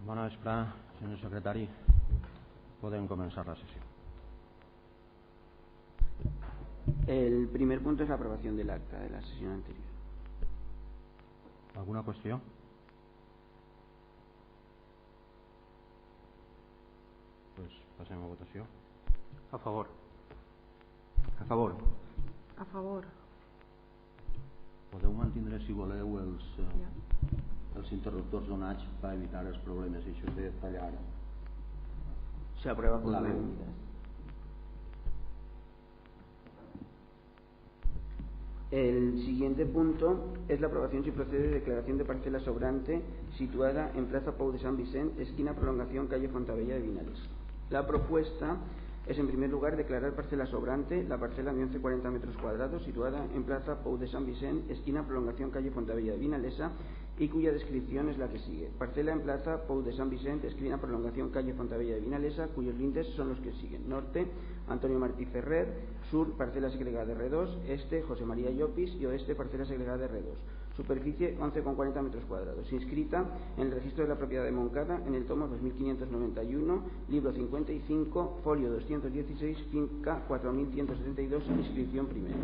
Bona vespre, senyor secretari. Podem començar la sessió. El primer punto es la aprobación del acta de la sesión anterior. ¿Alguna qüestió? Pues passem a votació. A favor. A favor. A favor. Podeu mantindre, si voleu, els interruptors donats per evitar els problemes i això de tallar. Se aprueba por unanimidad. El siguiente punto es la aprobación, si procede, de declaración de parcela sobrante situada en Plaza Pou de Sant Vicent, esquina Prolongación, calle Fontabella de Vinales. La propuesta es, en primer lugar, declarar parcela sobrante la parcela de 11,40 metros cuadrados situada en Plaza Pou de Sant Vicent, esquina Prolongación, calle Fontabella de Vinalesa, y cuya descripción es la que sigue. Parcela en Plaza Pou de Sant Vicent, esquina Prolongación, calle Fontabella de Vinalesa, cuyos límites son los que siguen. Norte, Antonio Martí Ferrer; sur, parcela segregada R2; este, José María Llopis; y oeste, parcela segregada R2. Superficie 11,40 metros cuadrados. Inscrita en el registro de la propiedad de Moncada, en el tomo 2591, libro 55, folio 216, finca 4172, inscripción primera.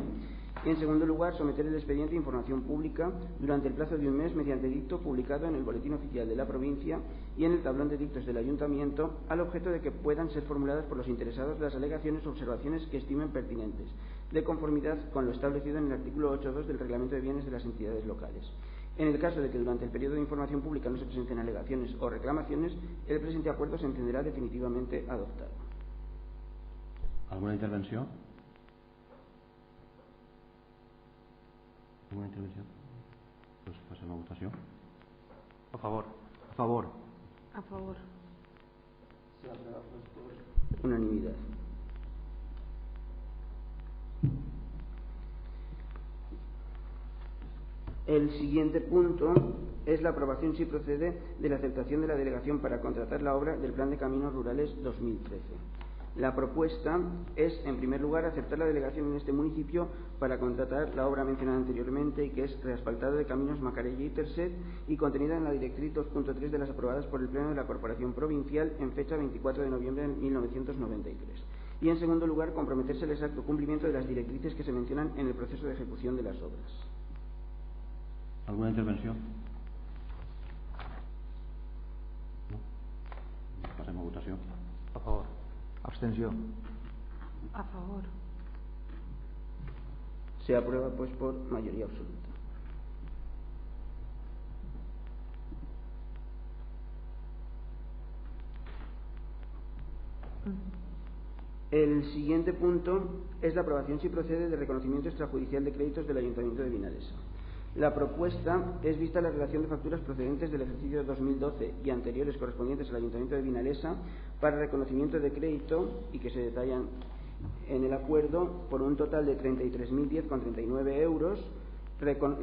Y, en segundo lugar, someter el expediente a información pública durante el plazo de un mes mediante dicto publicado en el Boletín Oficial de la Provincia y en el tablón de dictos del Ayuntamiento, al objeto de que puedan ser formuladas por los interesados las alegaciones o observaciones que estimen pertinentes, de conformidad con lo establecido en el artículo 8.2 del Reglamento de Bienes de las Entidades Locales. En el caso de que durante el periodo de información pública no se presenten alegaciones o reclamaciones, el presente acuerdo se entenderá definitivamente adoptado. ¿Alguna intervenció? ¿Alguna intervenció? Pues passem a votació. A favor. A favor. A favor. Se aprueba por unanimidad. El siguiente punto es la aprobación, si procede, de la aceptación de la delegación para contratar la obra del Plan de Caminos Rurales 2013. La propuesta es, en primer lugar, aceptar la delegación en este municipio para contratar la obra mencionada anteriormente, y que es reasfaltado de caminos Macarella y Tercet, y contenida en la directriz 2.3 de las aprobadas por el Pleno de la Corporación Provincial en fecha 24 de noviembre de 1993. Y, en segundo lugar, comprometerse al exacto cumplimiento de las directrices que se mencionan en el proceso de ejecución de las obras. ¿Alguna intervenció? No? Passem a votació. A favor. Abstenció. A favor. Se aprueba, pues, por mayoría absoluta. El siguiente punto es la aprobación, si procede, de reconocimiento extrajudicial de créditos del Ayuntamiento de Vinalesa. La propuesta es, vista la relación de facturas procedentes del ejercicio 2012 y anteriores correspondientes al Ayuntamiento de Vinalesa, para reconocimiento de crédito, y que se detallan en el acuerdo, por un total de 33.010,39 euros.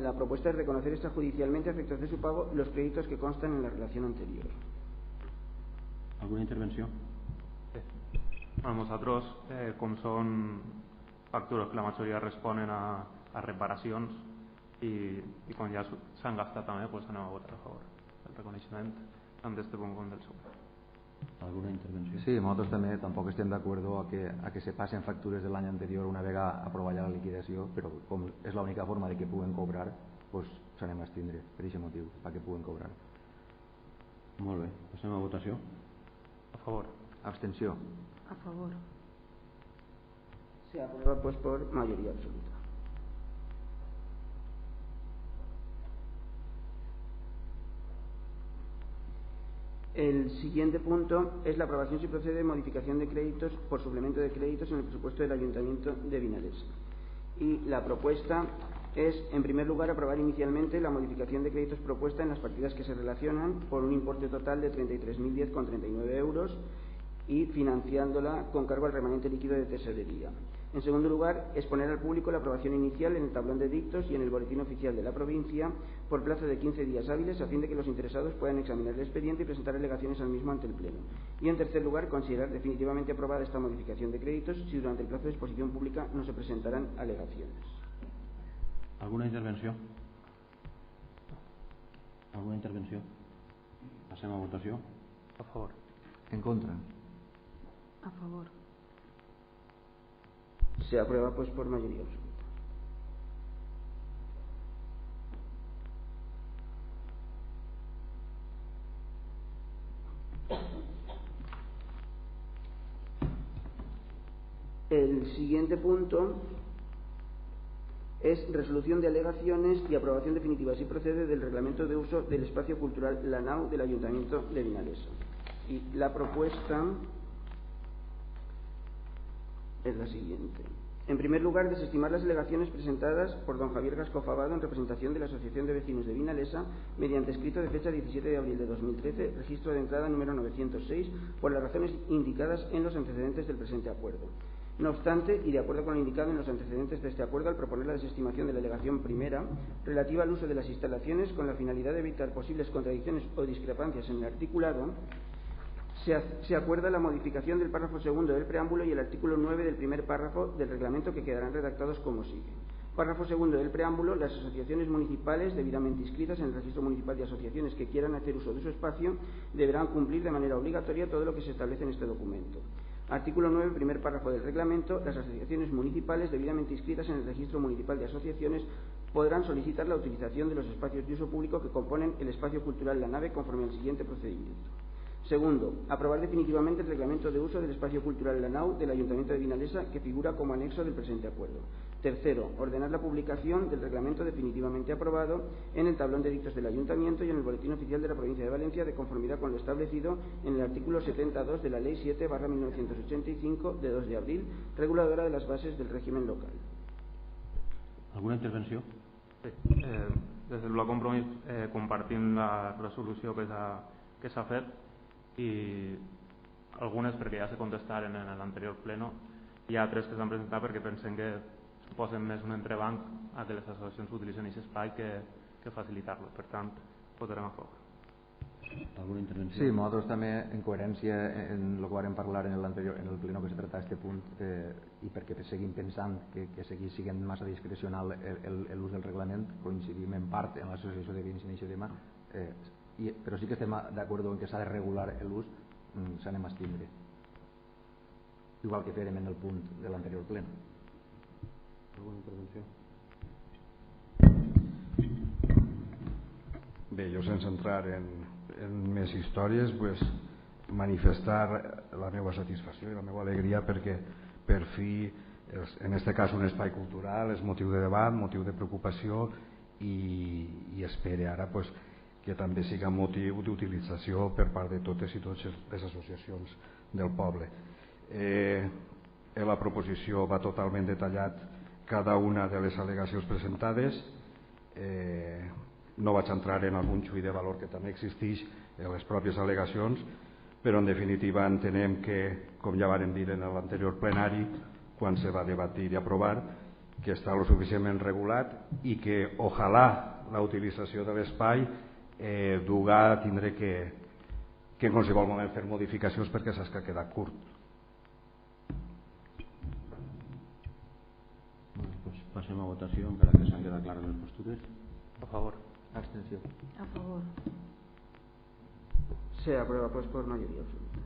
La propuesta es reconocer extrajudicialmente, a efectos de su pago, los créditos que constan en la relación anterior. ¿Alguna intervenció? Bueno, nosaltres, com són factures que la majoria responen a reparacions i quan ja s'han gastat també, pues anem a votar a favor del reconeixement en este punt com del següent. ¿Alguna intervenció? Sí, nosaltres també tampoc estem d'acord a que se passen factures de l'any anterior una vegada aprovada la liquidació, però com és l'única forma de que puguen cobrar, pues s'anem a abstindre per aquest motiu, perquè puguen cobrar. Molt bé, passem a votació. A favor. Abstenció. A favor. Se aprueba, pues, por mayoría absoluta. El siguiente punto es la aprobación, si procede, de modificación de créditos por suplemento de créditos en el presupuesto del Ayuntamiento de Vinalesa. Y la propuesta es, en primer lugar, aprobar inicialmente la modificación de créditos propuesta en las partidas que se relacionan, por un importe total de 33.010,39 euros, y financiándola con cargo al remanente líquido de tesorería. En segundo lugar, exponer al público la aprobación inicial en el tablón de dictos y en el Boletín Oficial de la Provincia por plazo de 15 días hábiles, a fin de que los interesados puedan examinar el expediente y presentar alegaciones al mismo ante el Pleno. Y, en tercer lugar, considerar definitivamente aprobada esta modificación de créditos si durante el plazo de exposición pública no se presentarán alegaciones. ¿Alguna intervenció? ¿Alguna intervenció? Passem a votació. A favor. En contra. A favor. Se aprueba pues por mayoría absoluta. El siguiente punto es resolución de alegaciones y aprobación definitiva, si procede, del reglamento de uso del espacio cultural La Nau del Ayuntamiento de Vinalesa. Y la propuesta es la siguiente. En primer lugar, desestimar las alegaciones presentadas por don Javier Gasco Fabado en representación de la Asociación de Vecinos de Vinalesa mediante escrito de fecha 17 de abril de 2013, registro de entrada número 906, por las razones indicadas en los antecedentes del presente acuerdo. No obstante, y de acuerdo con lo indicado en los antecedentes de este acuerdo, al proponer la desestimación de la alegación primera relativa al uso de las instalaciones con la finalidad de evitar posibles contradicciones o discrepancias en el articulado, se acuerda la modificación del párrafo segundo del preámbulo y el artículo 9 del primer párrafo del reglamento, que quedarán redactados como sigue. Párrafo segundo del preámbulo. Las asociaciones municipales debidamente inscritas en el registro municipal de asociaciones que quieran hacer uso de su espacio deberán cumplir de manera obligatoria todo lo que se establece en este documento. Artículo 9, primer párrafo del reglamento. Las asociaciones municipales debidamente inscritas en el registro municipal de asociaciones podrán solicitar la utilización de los espacios de uso público que componen el espacio cultural La Nave conforme al siguiente procedimiento. Segundo, aprobar definitivamente el reglamento de uso del espacio cultural La Nau del Ayuntamiento de Vinalesa, que figura como anexo del presente acuerdo. Tercero, ordenar la publicación del reglamento definitivamente aprobado en el tablón de edictos del Ayuntamiento y en el Boletín Oficial de la Provincia de Valencia, de conformidad con lo establecido en el artículo 72 de la Ley 7/1985 de 2 de abril, reguladora de las bases del régimen local. Alguna intervenció? Sí. Des del bloc Compromís compartim la resolució que s'ha fet, i algunes perquè ja se contestaren en l'anterior pleno, i altres que s'han presentat perquè pensem que suposen més un entrebanc a que les associacions utilitzen aquest espai que facilitar-lo. Per tant, votarem a favor. Alguna intervenció? Sí, nosaltres també, en coherència en el que vam parlar en el pleno que se tracta aquest punt, i perquè seguim pensant que seguís sent massa discrecional l'ús del reglament, coincidim en part en l'associació de veïns en aquest tema, però sí que estem d'acord en que s'ha de regular l'ús, s'anem a abstindre, igual que fèrem en el punt de l'anterior pleno. Alguna intervenció? Bé, jo sense entrar en més històries, manifestar la meva satisfacció i la meva alegria perquè per fi, en aquest cas un espai cultural, és motiu de debat, motiu de preocupació, i espero ara que també siga motiu d'utilització per part de totes i tots les associacions del poble. La proposició va totalment detallat cada una de les al·legacions presentades. No vaig entrar en algun juí de valor que també existeix en les pròpies al·legacions, però en definitiva entenem que, com ja vàrem dir en l'anterior plenari, quan se va debatir i aprovar, que està lo suficientment regulat i que ojalà la utilització de l'espai duga a tindre que en qualsevol moment fer modificacions perquè saps que ha quedat curt. Doncs passem a votació encara que s'han quedat clares les postures. A favor. Abstenció. A favor. Se aprueba pues por mayoría absoluta.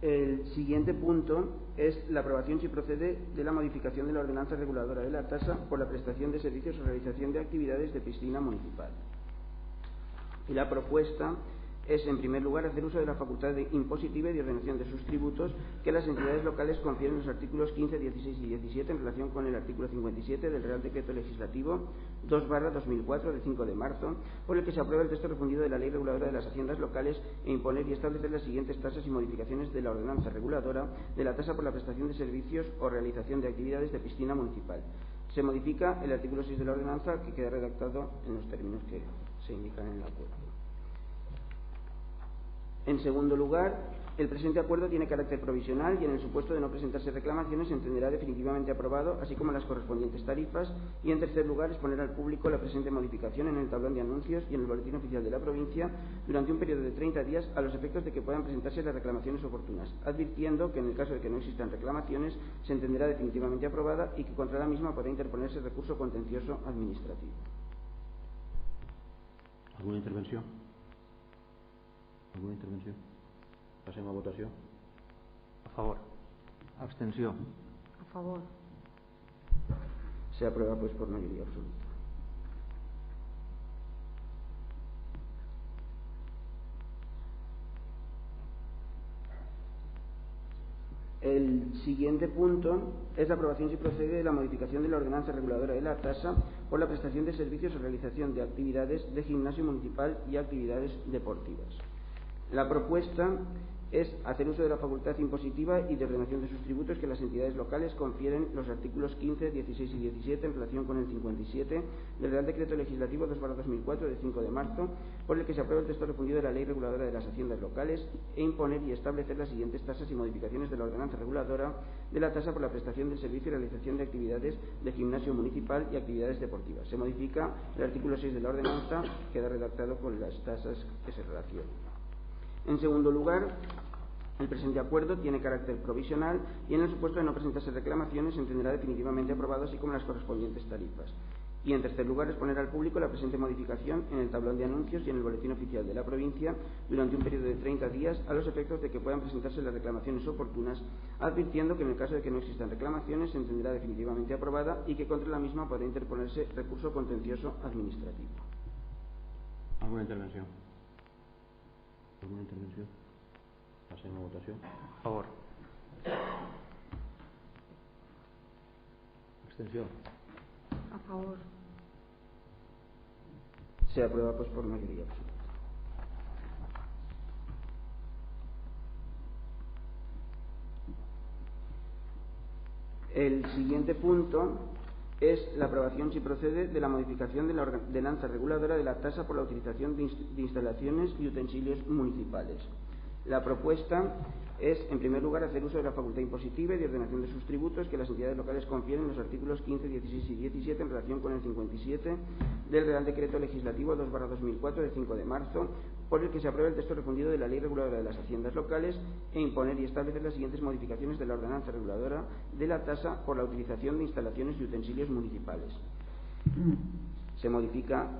El siguiente punto es la aprobación, si procede, de la modificación de la ordenanza reguladora de la tasa por la prestación de servicios o realización de actividades de piscina municipal. Y la propuesta es, en primer lugar, hacer uso de la facultad impositiva y de ordenación de sus tributos que las entidades locales confieren en los artículos 15, 16 y 17 en relación con el artículo 57 del Real Decreto Legislativo 2/2004 del 5 de marzo, por el que se aprueba el texto refundido de la Ley Reguladora de las Haciendas Locales, e imponer y establecer las siguientes tasas y modificaciones de la ordenanza reguladora de la tasa por la prestación de servicios o realización de actividades de piscina municipal. Se modifica el artículo 6 de la ordenanza, que queda redactado en los términos que se indican en el acuerdo. En segundo lugar, El presente acuerdo tiene carácter provisional y en el supuesto de no presentarse reclamaciones se entenderá definitivamente aprobado, así como las correspondientes tarifas. Y en tercer lugar, exponer al público la presente modificación en el tablón de anuncios y en el boletín oficial de la provincia durante un periodo de 30 días a los efectos de que puedan presentarse las reclamaciones oportunas, advirtiendo que en el caso de que no existan reclamaciones se entenderá definitivamente aprobada y que contra la misma podrá interponerse recurso contencioso administrativo. Alguna intervenció? Alguna intervenció? Passem a votació. A favor. Abstenció. A favor. Se aprueba pues por mayoría absoluta. El siguiente punto es la aprobación, si procede, de la modificación de la ordenanza reguladora de la tasa por la prestación de servicios o realización de actividades de gimnasio municipal y actividades deportivas. La propuesta es hacer uso de la facultad impositiva y de ordenación de sus tributos que las entidades locales confieren los artículos 15, 16 y 17 en relación con el 57 del Real Decreto Legislativo 2/2004 de 5 de marzo, por el que se aprueba el texto refundido de la Ley Reguladora de las Haciendas Locales, e imponer y establecer las siguientes tasas y modificaciones de la ordenanza reguladora de la tasa por la prestación del servicio y realización de actividades de gimnasio municipal y actividades deportivas. Se modifica el artículo 6 de la ordenanza, queda redactado con las tasas que se relacionan. En segundo lugar, el presente acuerdo tiene carácter provisional y en el supuesto de no presentarse reclamaciones se entenderá definitivamente aprobado, así como las correspondientes tarifas. Y en tercer lugar, exponer al público la presente modificación en el tablón de anuncios y en el boletín oficial de la provincia durante un periodo de 30 días a los efectos de que puedan presentarse las reclamaciones oportunas, advirtiendo que en el caso de que no existan reclamaciones se entenderá definitivamente aprobada y que contra la misma podrá interponerse recurso contencioso administrativo. Alguna intervenció? Alguna intervenció? Passem a votació. A favor. Abstenció. A favor. Se aprueba pues por mayoría absoluta. El siguiente punto es la aprobación, si procede, de la modificación de la ordenanza reguladora de la tasa por la utilización de instalaciones y utensilios municipales. La propuesta es, en primer lugar, hacer uso de la facultad impositiva y de ordenación de sus tributos que las entidades locales confieren en los artículos 15, 16 y 17 en relación con el 57 del Real Decreto Legislativo 2/2004 de 5 de marzo, por el que se aprueba el texto refundido de la Ley Reguladora de las Haciendas Locales, e imponer y establecer las siguientes modificaciones de la ordenanza reguladora de la tasa por la utilización de instalaciones y utensilios municipales. Se modifica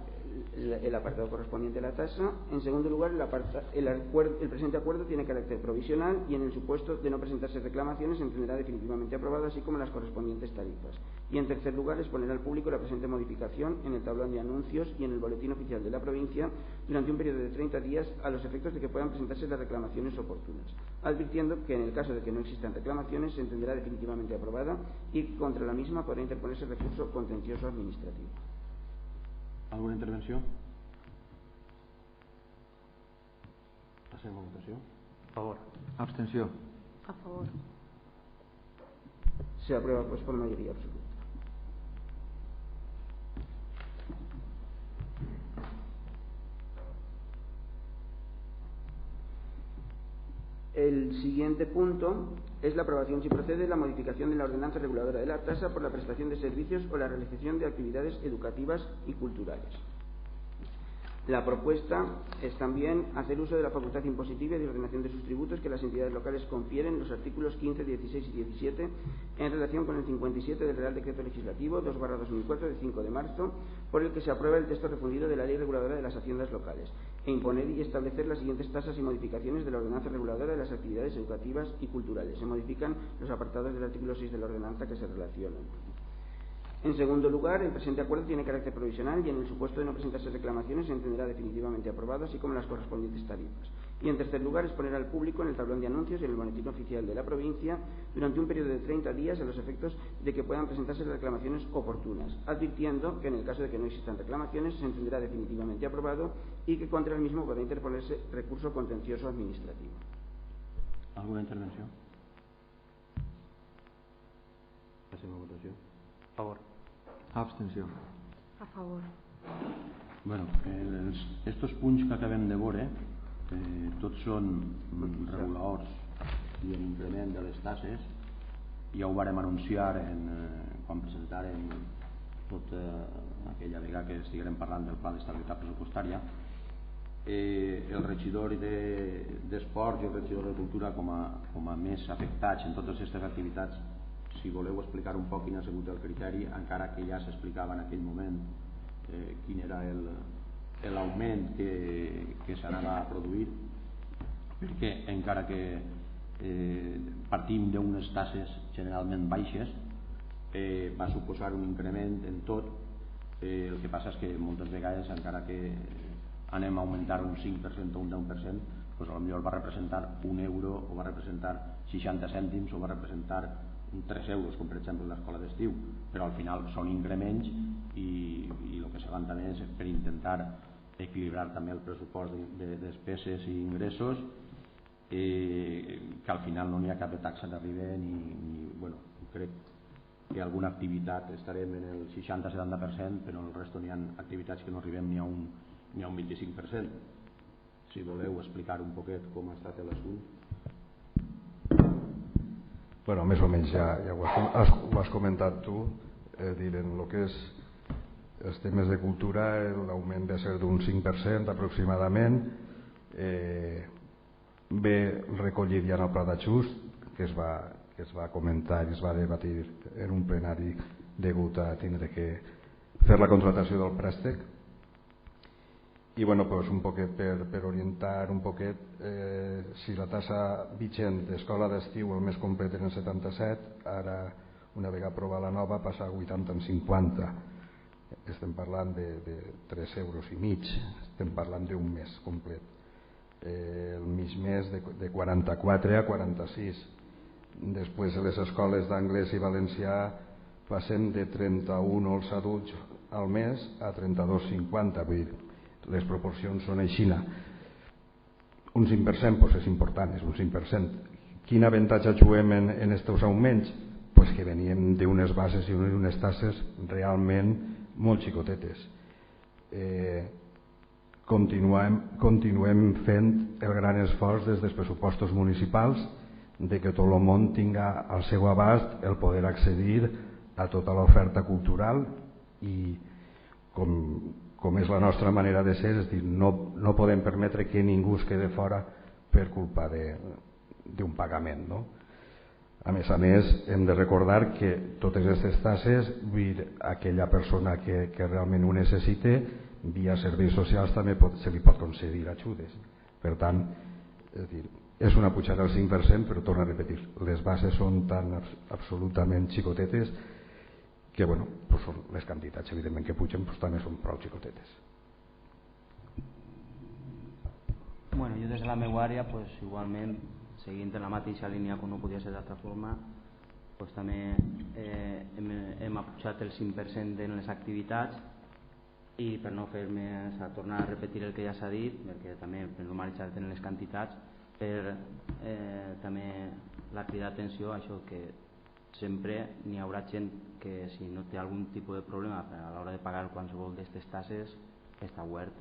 el apartado correspondiente a la tasa. En segundo lugar, el presente acuerdo tiene carácter provisional y en el supuesto de no presentarse reclamaciones se entenderá definitivamente aprobado, así como las correspondientes tarifas. Y en tercer lugar, exponer al público la presente modificación en el tablón de anuncios y en el boletín oficial de la provincia durante un periodo de 30 días a los efectos de que puedan presentarse las reclamaciones oportunas, advirtiendo que en el caso de que no existan reclamaciones se entenderá definitivamente aprobada y que contra la misma podrá interponerse recurso contencioso administrativo. Alguna intervenció? Passem a votació. A favor. Abstenció. A favor. Se aprueba pues por mayoría absoluta. El siguiente punto es la aprobación, si procede, de la modificación de la ordenanza reguladora de la tasa por la prestación de servicios o la realización de actividades educativas y culturales. La propuesta es también hacer uso de la facultad impositiva y de ordenación de sus tributos que las entidades locales confieren los artículos 15, 16 y 17 en relación con el 57 del Real Decreto Legislativo 2/2004 de 5 de marzo, por el que se aprueba el texto refundido de la Ley Reguladora de las Haciendas Locales, e imponer y establecer las siguientes tasas y modificaciones de la ordenanza reguladora de las actividades educativas y culturales. Se modifican los apartados del artículo 6 de la ordenanza que se relacionan. En segundo lugar, el presente acuerdo tiene carácter provisional y en el supuesto de no presentarse reclamaciones se entenderá definitivamente aprobado, así como las correspondientes tarifas. Y en tercer lugar, exponer al público en el tablón de anuncios y en el boletín oficial de la provincia durante un periodo de 30 días a los efectos de que puedan presentarse reclamaciones oportunas, advirtiendo que en el caso de que no existan reclamaciones se entenderá definitivamente aprobado y que contra el mismo podrá interponerse recurso contencioso administrativo. Alguna intervenció? Passem a votació. A favor. Abstenció. A favor. Bueno, estos punts que acabem de veure, tots són reguladors i l'increment de les taxes ja ho vàrem anunciar quan presentàrem tota aquella vegada que estiguem parlant del pla d'estabilitat pressupostària. El regidor d'Esports i el regidor de Cultura com a més afectats en totes aquestes activitats, si voleu explicar un poc quin ha sigut el criteri, encara que ja s'explicava en aquell moment quin era l'augment que s'anava a produir, perquè encara que partim d'unes taxes generalment baixes, va suposar un increment en tot. El que passa és que moltes vegades, encara que anem a augmentar un 5% o un 10%, doncs potser va representar un euro o va representar 60 cèntims o va representar 3 euros, com per exemple l'escola d'estiu, però al final són increments i el que se van també és per intentar equilibrar també el pressupost de despeses i ingressos, que al final no n'hi ha cap de taxa d'arriba ni bueno, crec que alguna activitat estarem en el 60-70%, però en el resto n'hi ha activitats que no arribem ni a un 25%. Si voleu explicar un poquet com ha estat l'assumpte. Bueno, més o menys ja ho has comentat tu, dir, en el que és els temes de cultura l'augment va ser d'un 5% aproximadament, ve recollit ja en el pla d'ajust que es va comentar i es va debatir en un plenari degut a tindre que fer la contratació del préstec. I bueno, pues un poquet per orientar un poquet, si la tassa vigent d'escola d'estiu el mes complet era en 77, ara una vegada aprovada la nova passa a 80 en 50. Estem parlant de 3 euros i mig, estem parlant d'un mes complet. El mig mes de 44 a 46. Després les escoles d'anglès i valencià passem de 31 els adults al mes a 32,50, vull dir, les proporcions són així. Un 5% pues és important, és un 5%. Quin avantatge juguem en estos augments? Pues que veníem d'unes bases i unes tasses realment molt xicotetes. Continuem fent el gran esforç des dels pressupostos municipals de que tot el món tinga al seu abast el poder accedir a tota l'oferta cultural i com és la nostra manera de ser, és dir, no podem permetre que ningú es quede fora per culpa d'un pagament, no? A més, hem de recordar que totes aquestes tasses, aquella persona que realment ho necessite, via serveis socials també se li pot concedir ajudes. Per tant, és una pujada del 5%, però torno a repetir, les bases són tan absolutament xicotetes que bueno, pues les quantitats evidentment que pugen pues també són prou xicotetes. Bueno, jo des de la meva àrea, pues, igualment, seguint en la mateixa línia com no podia ser d'altra forma, pues, també hem apujat el 5% en les activitats i per no fer més a tornar a repetir el que ja s'ha dit, perquè també per normalitzar en les quantitats, per també la crida d'atenció a això que sempre n'hi haurà gent que si no té algun tipus de problema a l'hora de pagar qualsevol d'aquestes tasses està obert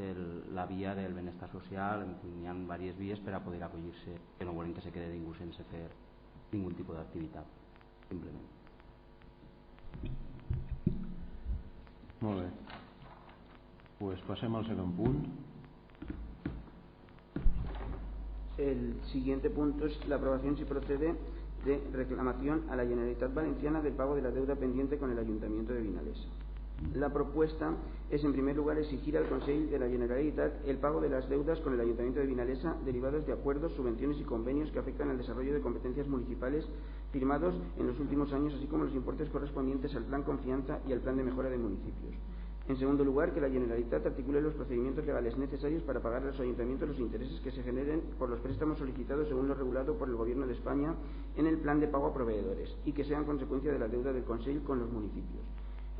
la via del benestar social, hi ha diverses vies per a poder acollir-se, que no volen que se quede ningú sense fer ningun tipus d'activitat, simplement. Molt bé, pues passem al segon punt. El siguiente punto es la aprobación, si procede, de reclamación a la Generalitat Valenciana del pago de la deuda pendiente con el Ayuntamiento de Vinalesa. La propuesta es, en primer lugar, exigir al Consell de la Generalitat el pago de las deudas con el Ayuntamiento de Vinalesa derivados de acuerdos, subvenciones y convenios que afectan al desarrollo de competencias municipales firmados en los últimos años, así como los importes correspondientes al Plan Confianza y al Plan de Mejora de Municipios. En segundo lugar, que la Generalitat articule los procedimientos legales necesarios para pagar a los ayuntamientos los intereses que se generen por los préstamos solicitados según lo regulado por el Gobierno de España en el Plan de Pago a Proveedores y que sean consecuencia de la deuda del Consell con los municipios.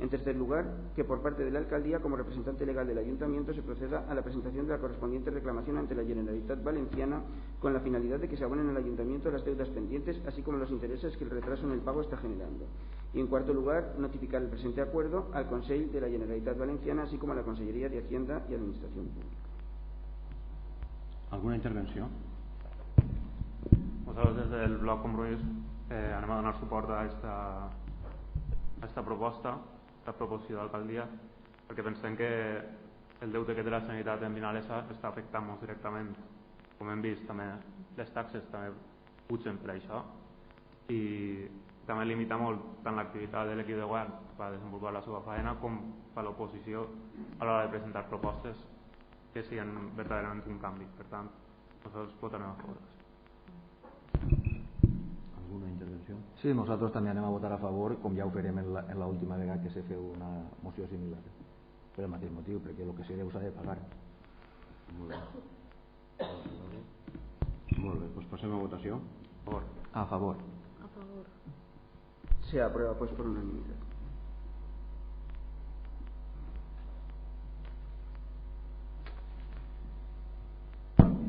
En tercer lugar, que por parte de la Alcaldía, como representante legal del Ayuntamiento, se proceda a la presentación de la correspondiente reclamación ante la Generalitat Valenciana con la finalidad de que se abonen al Ayuntamiento las deudas pendientes, así como los intereses que el retraso en el pago está generando. Y en cuarto lugar, notificar el presente acuerdo al Consell de la Generalitat Valenciana, así como a la Consellería de Hacienda y Administración Pública. Alguna intervenció? Nosaltres des del bloc Compromís anem a donar suport a esta proposta, a la proposició d'alcaldia, perquè pensem que el deute que té la Generalitat en Vinalesa està afectant molt directament. Com hem vist, també les taxes també pugen per això i també limita molt tant l'activitat de l'equip de govern per desenvolupar la seva feina com per l'oposició a l'hora de presentar propostes que siguin verdaderament un canvi. Per tant, nosaltres votarem a favor. Alguna intervenció? Sí, nosaltres també anem a votar a favor, com ja ho farem en l'última vegada que se feu una moció similar. Per el mateix motiu, perquè el que se deu s'ha de pagar. Molt bé. Molt bé, doncs passem a votació. A favor. A favor. Se aprueba pues por unanimidad.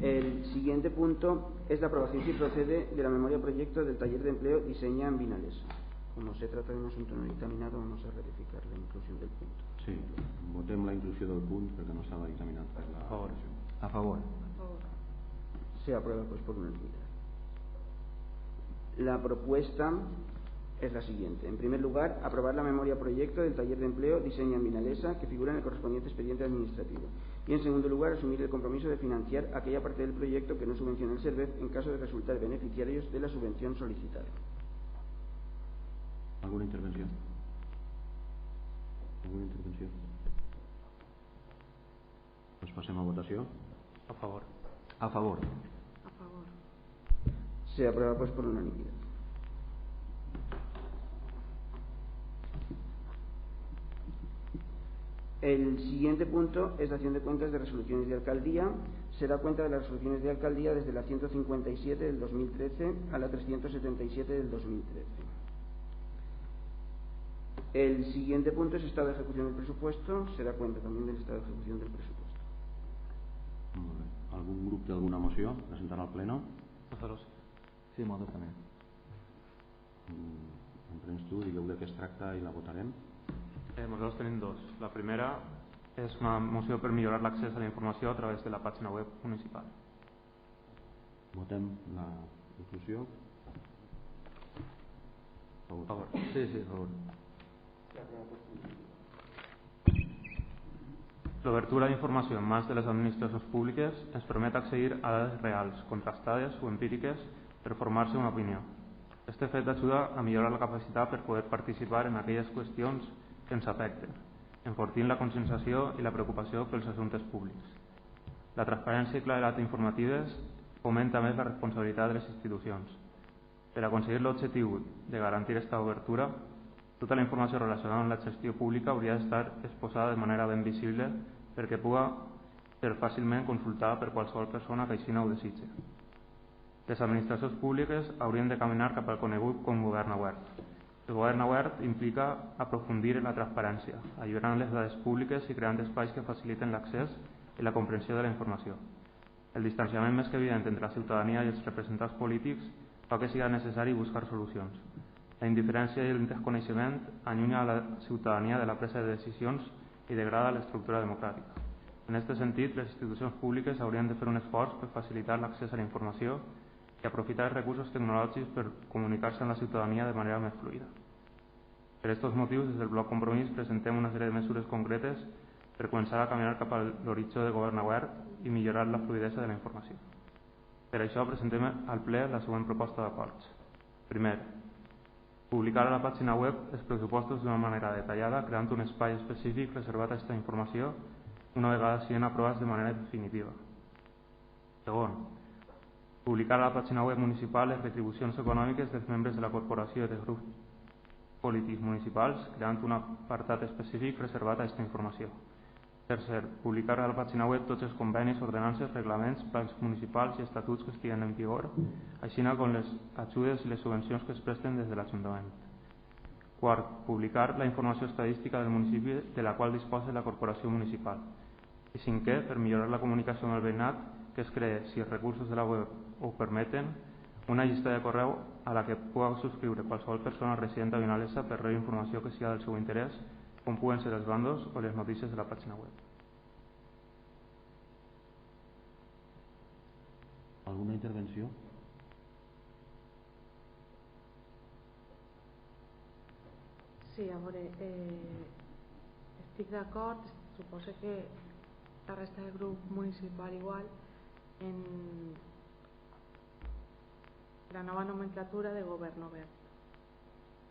El siguiente punto es la aprobación, si procede, de la memoria proyecto del taller de empleo Diseña en Vinalesa. Como se trata de un asunto no dictaminado, vamos a verificar la inclusión del punto. Sí, votem la inclusió del punt perquè no estava dictaminat per la votació. A favor. A favor. Se aprueba pues por unanimidad. La propuesta es la siguiente. En primer lugar, aprobar la memoria proyecto del taller de empleo Diseña en Vinalesa que figura en el correspondiente expediente administrativo. Y en segundo lugar, asumir el compromiso de financiar aquella parte del proyecto que no subvenciona el SERVEZ en caso de resultar beneficiarios de la subvención solicitada. Alguna intervenció? Alguna intervenció? Doncs passem a votació. A favor. A favor. A favor. Se aprueba pues por unanimidad. El siguiente punto es dación de cuentas de resoluciones de alcaldía. Se da cuenta de las resoluciones de alcaldía desde la 157 del 2013 a la 377 del 2013. El siguiente punto es estado de ejecución del presupuesto. Se da cuenta también del estado de ejecución del presupuesto. Molt bé. Algun grup té alguna moció? Presentarà al pleno? Nosaltres Sí, nosaltres també. En prens tu, digueu de què es tracta i la votarem. nosaltres tenim dos. La primera és una moció per millorar l'accés a la informació a través de la pàgina web municipal. Votem la inclusió. A favor. Sí, sí, a favor. L'obertura d'informació en mans de les administracions públiques ens permet accedir a dades reals, contrastades o empíriques per formar-se una opinió. Este fet ajuda a millorar la capacitat per poder participar en aquelles qüestions que ens afecten, enfortint la conscienciació i la preocupació pels assumptes públics. La transparència i claredat informatives fomenta més la responsabilitat de les institucions. Per aconseguir l'objectiu de garantir aquesta obertura, tota la informació relacionada amb la gestió pública hauria d'estar exposada de manera ben visible perquè pugui ser fàcilment consultada per qualsevol persona que així no ho desitgi. Les administracions públiques haurien de caminar cap al conegut com govern obert. El govern obert implica aprofundir en la transparència, alliberant les dades públiques i creant espais que faciliten l'accés i la comprensió de la informació. El distanciament més que evident entre la ciutadania i els representants polítics fa que sigui necessari buscar solucions. La indiferència i el desconeixement allunya a la ciutadania de la presa de decisions i degrada l'estructura democràtica. En aquest sentit, les institucions públiques haurien de fer un esforç per facilitar l'accés a la informació i aprofitar els recursos tecnològics per comunicar-se amb la ciutadania de manera més fluida. Per aquests motius, des del bloc Compromís presentem una sèrie de mesures concretes per començar a caminar cap a l'horitzó de govern obert i millorar la fluidesa de la informació. Per això presentem al ple la següent proposta d'acords. Primer, publicar a la pàgina web els pressupostos d'una manera detallada, creant un espai específic reservat a aquesta informació una vegada siguin aprovats de manera definitiva. Segon, publicar a la pàgina web municipal les retribucions econòmiques dels membres de la corporació i dels grups polítics municipals, creant un apartat específic reservat a aquesta informació. Tercer, publicar a la pàgina web tots els convenis, ordenances, reglaments, plans municipals i estatuts que estiguen en vigor, així com les ajudes i les subvencions que es presten des de l'Ajuntament. Quart, publicar la informació estadística del municipi de la qual disposa la corporació municipal. I cinquè, per millorar la comunicació amb el veïnat, que es cree, si els recursos de la web ho permeten, una llista de correu a la que pugui subscriure qualsevol persona resident a Vinalesa per rebre informació que sigui del seu interès, com puguen ser els bandos o les notícies de la pàgina web. Alguna intervenció? Sí, a veure, estic d'acord, suposo que la resta del grup municipal igual, en la nova nomenclatura de govern obert.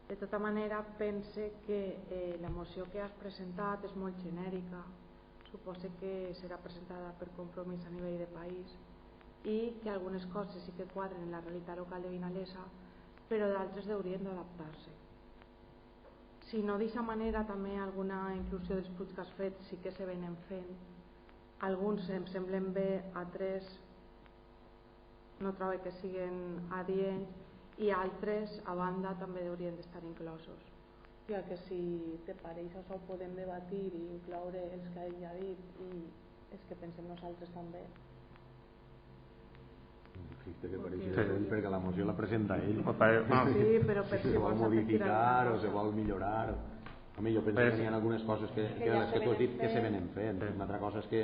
De tota manera, pense que la moció que has presentat és molt genèrica, suposo que serà presentada per Compromís a nivell de país i que algunes coses sí que quadren en la realitat local de Vinalesa, però d'altres haurien d'adaptar-se. Si no d'aquesta manera, també alguna inclusió dels punts que has fet sí que se venen fent. Alguns em semblen bé, altres no trobo que siguin adients i altres, a banda, també haurien d'estar inclosos. Ja que si te pareix això ho podem debatir i incloure els que ell ja ha dit i els que pensem nosaltres també. Fixte que pareixia perquè la moció la presenta ell. Sí, però per si vol modificar o si vol millorar. Home, jo penso que hi ha algunes coses que les que tu has dit que se venen fent. Una altra cosa és que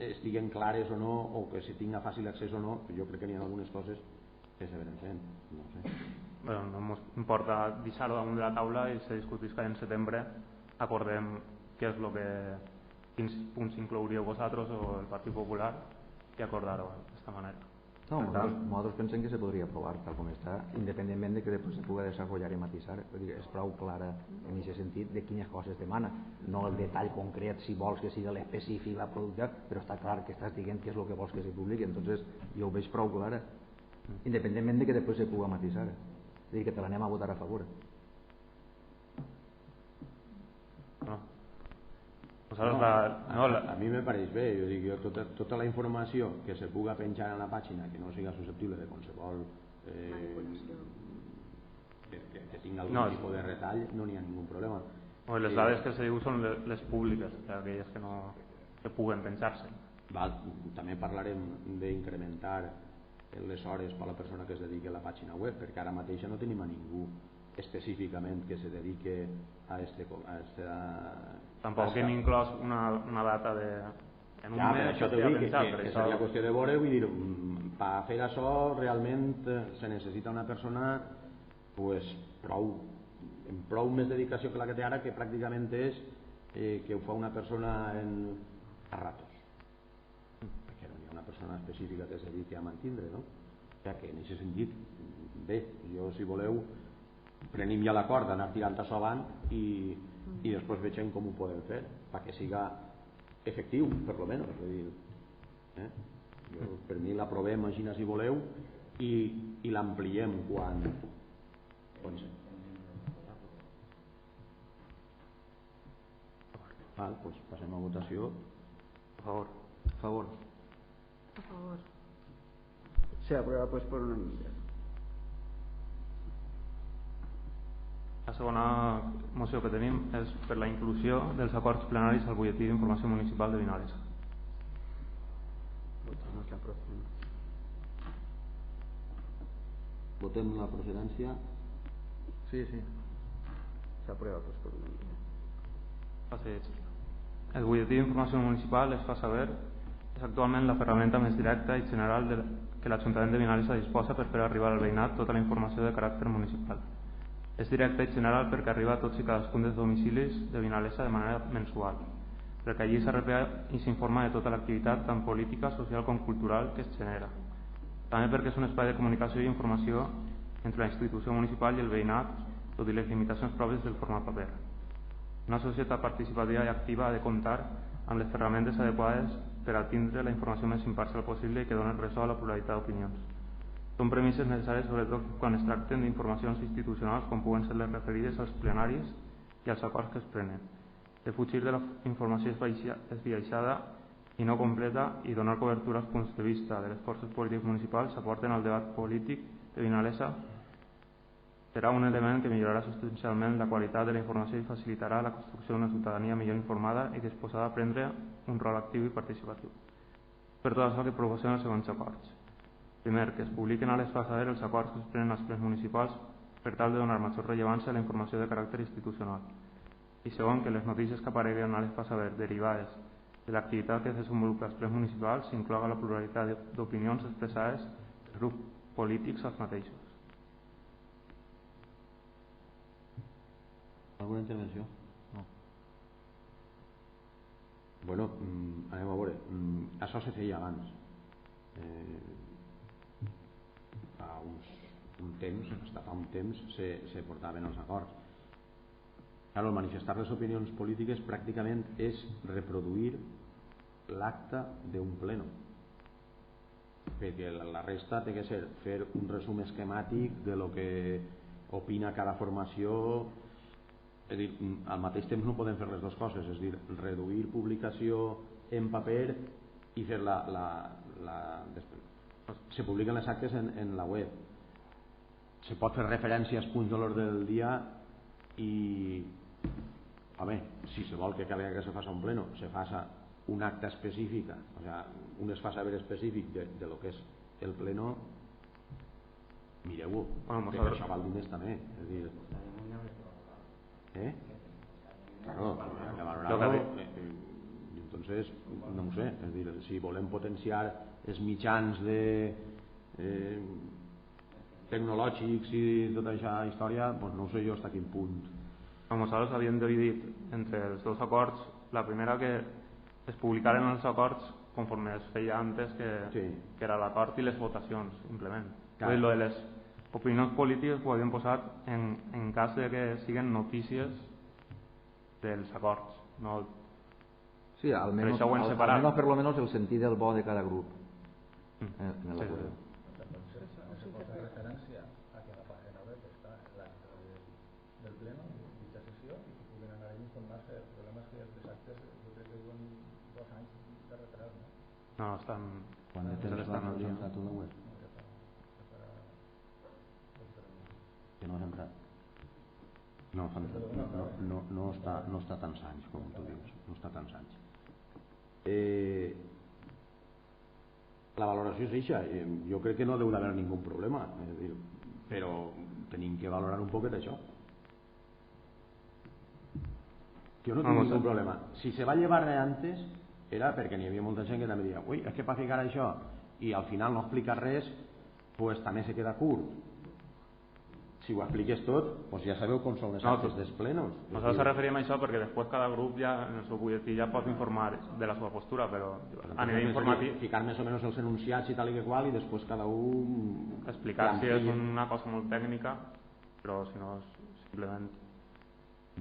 estiguen clares o no, o que si tinga fàcil accés o no. Jo crec que hi ha algunes coses que se venen fent. No sé. Bueno, no m'importa deixar-ho damunt de la taula i se discutisca en setembre acordem què és el que quins punts inclouríeu vosaltres o el Partit Popular i acordar-ho d'aquesta manera. No, nosaltres pensem que se podria aprovar tal com està, independentment de que després se pugui desenvolupar i matisar. És prou clara en aquest sentit de quines coses demana, no el detall concret si vols que sigui l'específic, la productivitat, però està clar que estàs dient què és el que vols que se publiqui, entonces jo ho veig prou clara, independentment de que després se pugui matisar. És a dir, que te l'anem a votar a favor. A mi me pareix bé, jo dic, tota la informació que se puga penjar en la pàgina que no siga susceptible de qualsevol que tingui algun tipus de retall, no n'hi ha ningú problema. Les dades que se diu són les públiques, aquelles que puguen penjar-se. També parlarem d'incrementar les hores per a la persona que es dediqui a la pàgina web, perquè ara mateix no tenim a ningú específicament que se dedique a tampoc hem inclòs una data en un mes això t'ho dic, que seria qüestió de veure, vull dir, per fer això realment se necessita una persona amb prou més dedicació que la que té ara, que pràcticament és que ho fa una persona a ratos, perquè no hi ha una persona específica que es dediqui a mantindre, no? Ja que en aquest sentit, bé, jo si voleu prenim ja l'acord d'anar tirant això avant i després vegem com ho podem fer perquè siga efectiu, per lo menos. Per mi l'aprovem, imagina si voleu, i l'ampliem quan sigui. Doncs passem a votació. A favor. A favor. Se aprueba pues por unanimidad. La segona moció que tenim és per la inclusió dels acords plenaris al butlletí d'informació municipal de Vinalesa. Votem la procedència. Sí. Se aprueba pues por unanimidad. El butlletí d'informació municipal es fa saber és actualment la ferramenta més directa i general que l'Ajuntament de Vinalesa disposa per fer arribar al veïnat tota la informació de caràcter municipal. És directe i general perquè arriba a tots i cadascun dels domicilis de Vinalesa de manera mensual, perquè allí s'arreplega i s'informa de tota l'activitat tant política, social com cultural que es genera. També perquè és un espai de comunicació i informació entre la institució municipal i el veïnat, tot i les limitacions pròpies del format paper. Una societat participativa i activa ha de comptar amb les ferramentes adequades per a tindre la informació més imparcial possible i que doni ressò a la pluralitat d'opinions. Són premisses necessàries sobretot quan es tracten d'informacions institucionals com puguen ser les referides als plenaris i als acords que es prenen. Defugir de la informació esbiaixada i no completa i donar cobertura als punts de vista de les forces polítiques municipals aporten al debat polític de Vinalesa serà un element que millorarà substancialment la qualitat de la informació i facilitarà la construcció d'una ciutadania millor informada i disposada a prendre un rol actiu i participatiu. Per tot això que proposem els següents acords. Primer, que es publiquen a l'Espai Saber els acords que es prenen als plens municipals per tal de donar major rellevància a la informació de caràcter institucional. I segon, que les notícies que apareguen a l'Espai Saber derivades de l'activitat que desenvolupa els plens municipals s'incloga la pluralitat d'opinions expressades dels grups polítics als mateixos. Alguna intervenció? No. Bueno, anem a veure. Això se feia abans. Fa un temps se portaven els acords. Claro, manifestar les opinions polítiques pràcticament és reproduir l'acte d'un pleno, perquè la resta té que ser fer un resum esquemàtic de lo que opina cada formació. És dir, al mateix temps no podem fer les dues coses, és dir, reduir publicació en paper i fer se publiquen les actes en la web, se pot fer referència als punts de l'ordre del dia i, home, si se vol que cada vegada que se faci un pleno se faça un acte específic, o sea, un es fa saber específic de lo que és el pleno, mireu-ho, que això val diners també, és dir, claro, hay que valorarlo. Entonces, no ho sé, és dir, si volem potenciar els mitjans tecnològics i tota aquesta història, doncs no ho sé jo fins a quin punt. Nosaltres havíem dividit entre els dos acords, la primera que es publicaren els acords conforme es feia antes, que era l'acord i les votacions, simplement. Lo de les opinions polítiques ho havíem posat en cas de que siguen notícies dels acords. No, sí, almenys per lo menos el sentit del bo de cada grup. En el acord. Se posa referència a que la pàgina web està en l'acte del pleno, dicha sessió, i que puguen anar a informarse. El problema és que els actes jo crec que duen 2 anys de retard, no? No, estan... Quan de temps va entrar tot la web? Que no has entrat? No està tants anys, com tu dius. No està tants anys. La valoració és eixa. Jo crec que no deu d'haver ningú problema, però tenim que valorar un poquet això. Jo no tinc ningú problema. Si se va llevar antes era perquè n'hi havia molta gent que també deia ui, és que per ficar això i al final no explicar res, pues també se queda curt. Si ho expliques tot, doncs ja sabeu com són les actes dels plenos. Nosaltres ens referíem a això perquè després cada grup ja en el seu butlletí ja pot informar de la seva postura, però a nivell informatiu... Ficar més o menys els enunciats i tal i que qual i després cada un... Explicar si és una cosa molt tècnica, però si no és simplement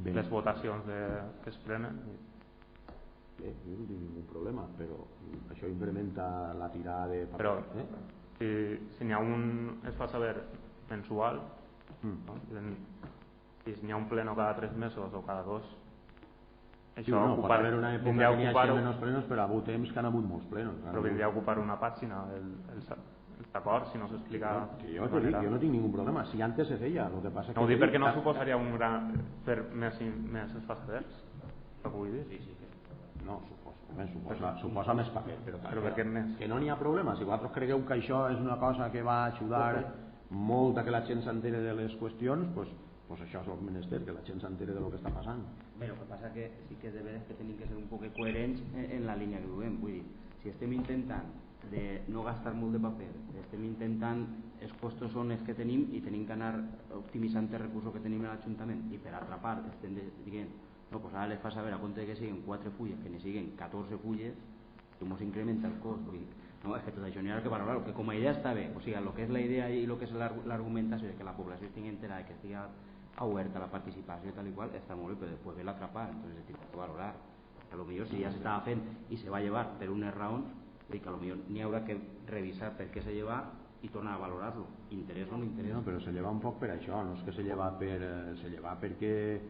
les votacions que es prenen. Bé, jo no tinc ningú problema, però això incrementa la tirada de... Però si n'hi ha un es fa saber mensual, no? Si n'hi ha un pleno cada 3 mesos o cada 2, això pot haver una època que n'hi hagi menys plenos, però ha hagut temps que han hagut molts plenos. Però vindria a ocupar una pàgina d'acord, si no s'explica... Jo no tinc ningú problema, si antes se feia, el que passa que... No ho dic perquè no suposaria un gran... fer més es fa saber, que vull dir. No, suposa més paper, però que no n'hi ha problema. Si vosaltres cregueu que això és una cosa que va ajudar molt a que la gent s'entere de les qüestions, doncs això és el menester, que la gent s'entere de lo que està passant. Bé, el que passa que sí que és de veres que tenim que ser un poc coherents en la línia que duem. Vull dir, si estem intentant de no gastar molt de paper, estem intentant, els costos són els que tenim i tenim que anar optimitzant els recursos que tenim a l'Ajuntament, i per altra part estem dient no, pues ara les fa saber a compte que siguin 4 fulles que ne siguin 14 fulles, que ens incrementa el cost. Vull dir, no, és que tot això n'hi ha que valorar, que com a idea està bé, o sigui, el que és la idea i el que és l'argumentació de que la població estigui enterada, que estigui oberta a la participació i tal i qual, està molt bé, però després ve l'atrapar, entonces es tiene que valorar. A lo millor si ja s'estava fent i se va llevar per unes raons, que a lo millor n'hi haurà que revisar per què se lleva i tornar a valorar-lo, interès o no interès. No, però se lleva un poc per això, no és que se lleva perquè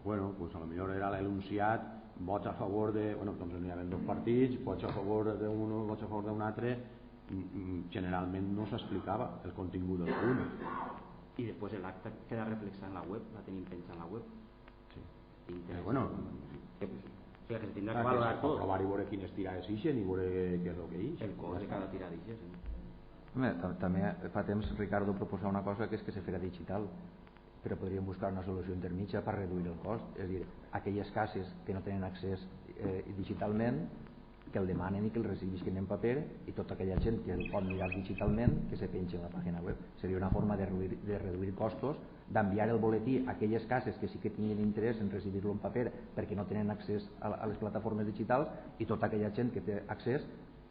bueno, pues a lo millor era l'enunciat vots a favor de... Bueno, doncs n'hi havia 2 partits, vots a favor d'un o vots a favor d'un altre, generalment no s'explicava el contingut del punt. I després l'acte queda reflexat en la web, la tenim penjada en la web. Sí. Bueno... O sigui, que se tindrà que valorar tot. Provar i veure quines tirades ixen i veure què és el que ix. El cost de cada tirada ixen. També fa temps Ricardo proposava una cosa que és que se farà digital, però podríem buscar una solució intermitja per reduir el cost, és a dir, aquelles cases que no tenen accés digitalment que el demanen i que el recibisquen en paper, i tota aquella gent que el pot mirar digitalment que se penja en la pàgina web. Seria una forma de reduir costos, d'enviar el boletí a aquelles cases que sí que tinguin interès en recibir-lo en paper perquè no tenen accés a les plataformes digitals, i tota aquella gent que té accés,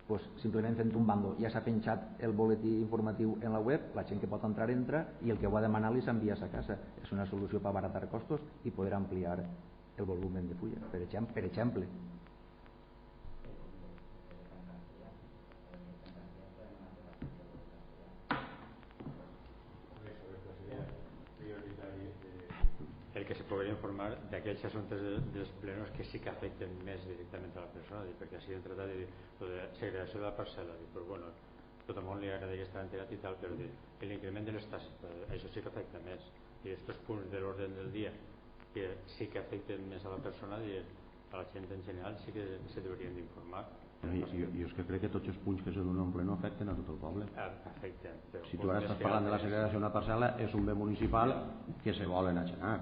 pues, simplement fent un bando, ja s'ha penjat el boletí informatiu en la web, la gent que pot entrar entra i el que ho ha de demanar li s'envia a sa casa. És una solució per abaratar costos i poder ampliar el volum de fulla, per exemple. El que se podria informar d'aquells assumptes dels plenos que sí que afecten més directament a la persona, perquè així hem tratat de dir la segregació de la parcel·la, però bueno, tot el món li agradaria estar enterat i tal, però l'increment de les taxes, això sí que afecta més, i aquests punts de l'ordre del dia que sí que afecten més a la persona, a la gent en general sí que se deurien d'informar. Jo és que crec que tots els punts que se donen en pleno afecten a tot el poble. Afecten. Si tu ara estàs parlant de la segregació d'una parcel·la, és un bé municipal que se vol enajenar.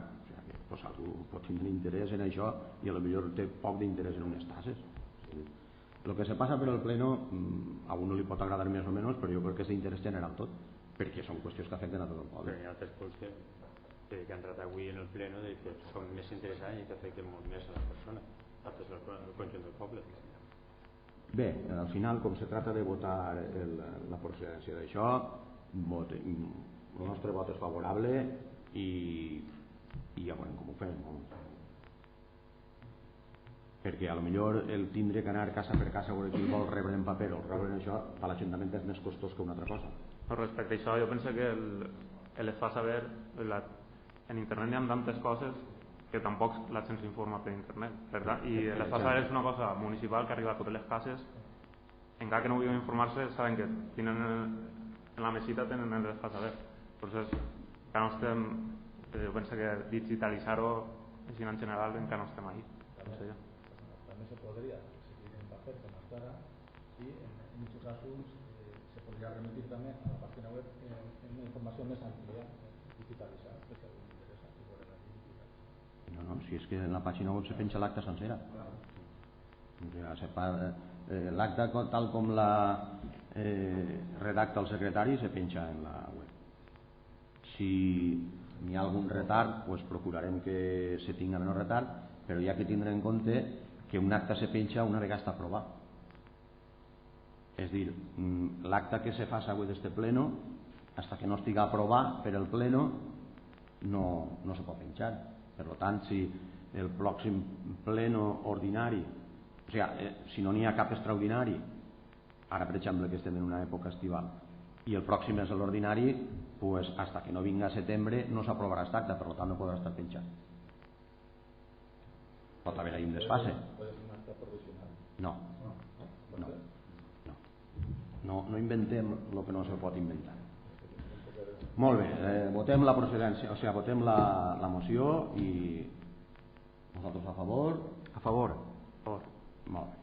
Pues algú pot tindre interès en això i potser té poc d'interès en unes tasses. El que se passa per el pleno a un li pot agradar més o menys, però jo crec que és d'interès general tot, perquè són qüestions que afecten a tot el poble. Però hi ha altres punts que han tratat avui en el pleno que són més interessants i que afecten molt més a la persona, altres al conjunt del poble. Bé, al final, com se trata de votar la procedència d'això, el nostre vot és favorable i ja veurem com ho fem. Perquè a lo millor el tindre que anar casa per casa a veure qui vol rebre en paper o rebre en això, per l'Ajuntament és més costós que una altra cosa. Respecte a això, jo penso que les fa saber, en internet hi ha tantes coses que tampoc la gent s'informa per internet, ¿verdad? I les fa saber és una cosa municipal que arriba a totes les cases, encara que no vulguin informar-se, saben que tenen en la mesita tenen el les fa saber. Entonces, que no estem, jo penso que digitalitzar-ho així en general encara no estem ahí. También se podría seguir en papel como hasta ahora y en muchos casos se podría remitir también a la página web en una información más amplia, digitalizada, que si a algú interesa, que puede digitalizar. No, si és que en la pàgina web se penja l'acta sencera. L'acta tal com la redacta el secretari se penja en la web. Si n'hi ha algun retard, pues procurarem que se tinga menys retard, però hi ha que tindre en compte que un acte se penja una vegada està aprovat. És dir, l'acte que se fa avui d'este pleno, fins que no estiga aprovat per el pleno, no se pot penjar. Per tant, si el pròxim pleno ordinari, o sigui, si no n'hi ha cap extraordinari, ara per exemple que estem en una època estival, i el pròxim és l'ordinari, pues hasta que no vinga a setembre no s'aprovarà aquest acte, per tant no podrà estar penjat. Pot haver-hi un desfase. ¿Puede ser un acta provisional? No inventem el que no se pot inventar. Molt bé, votem la procedència, o sigui, votem la moció i vosaltres a favor? A favor. Molt bé.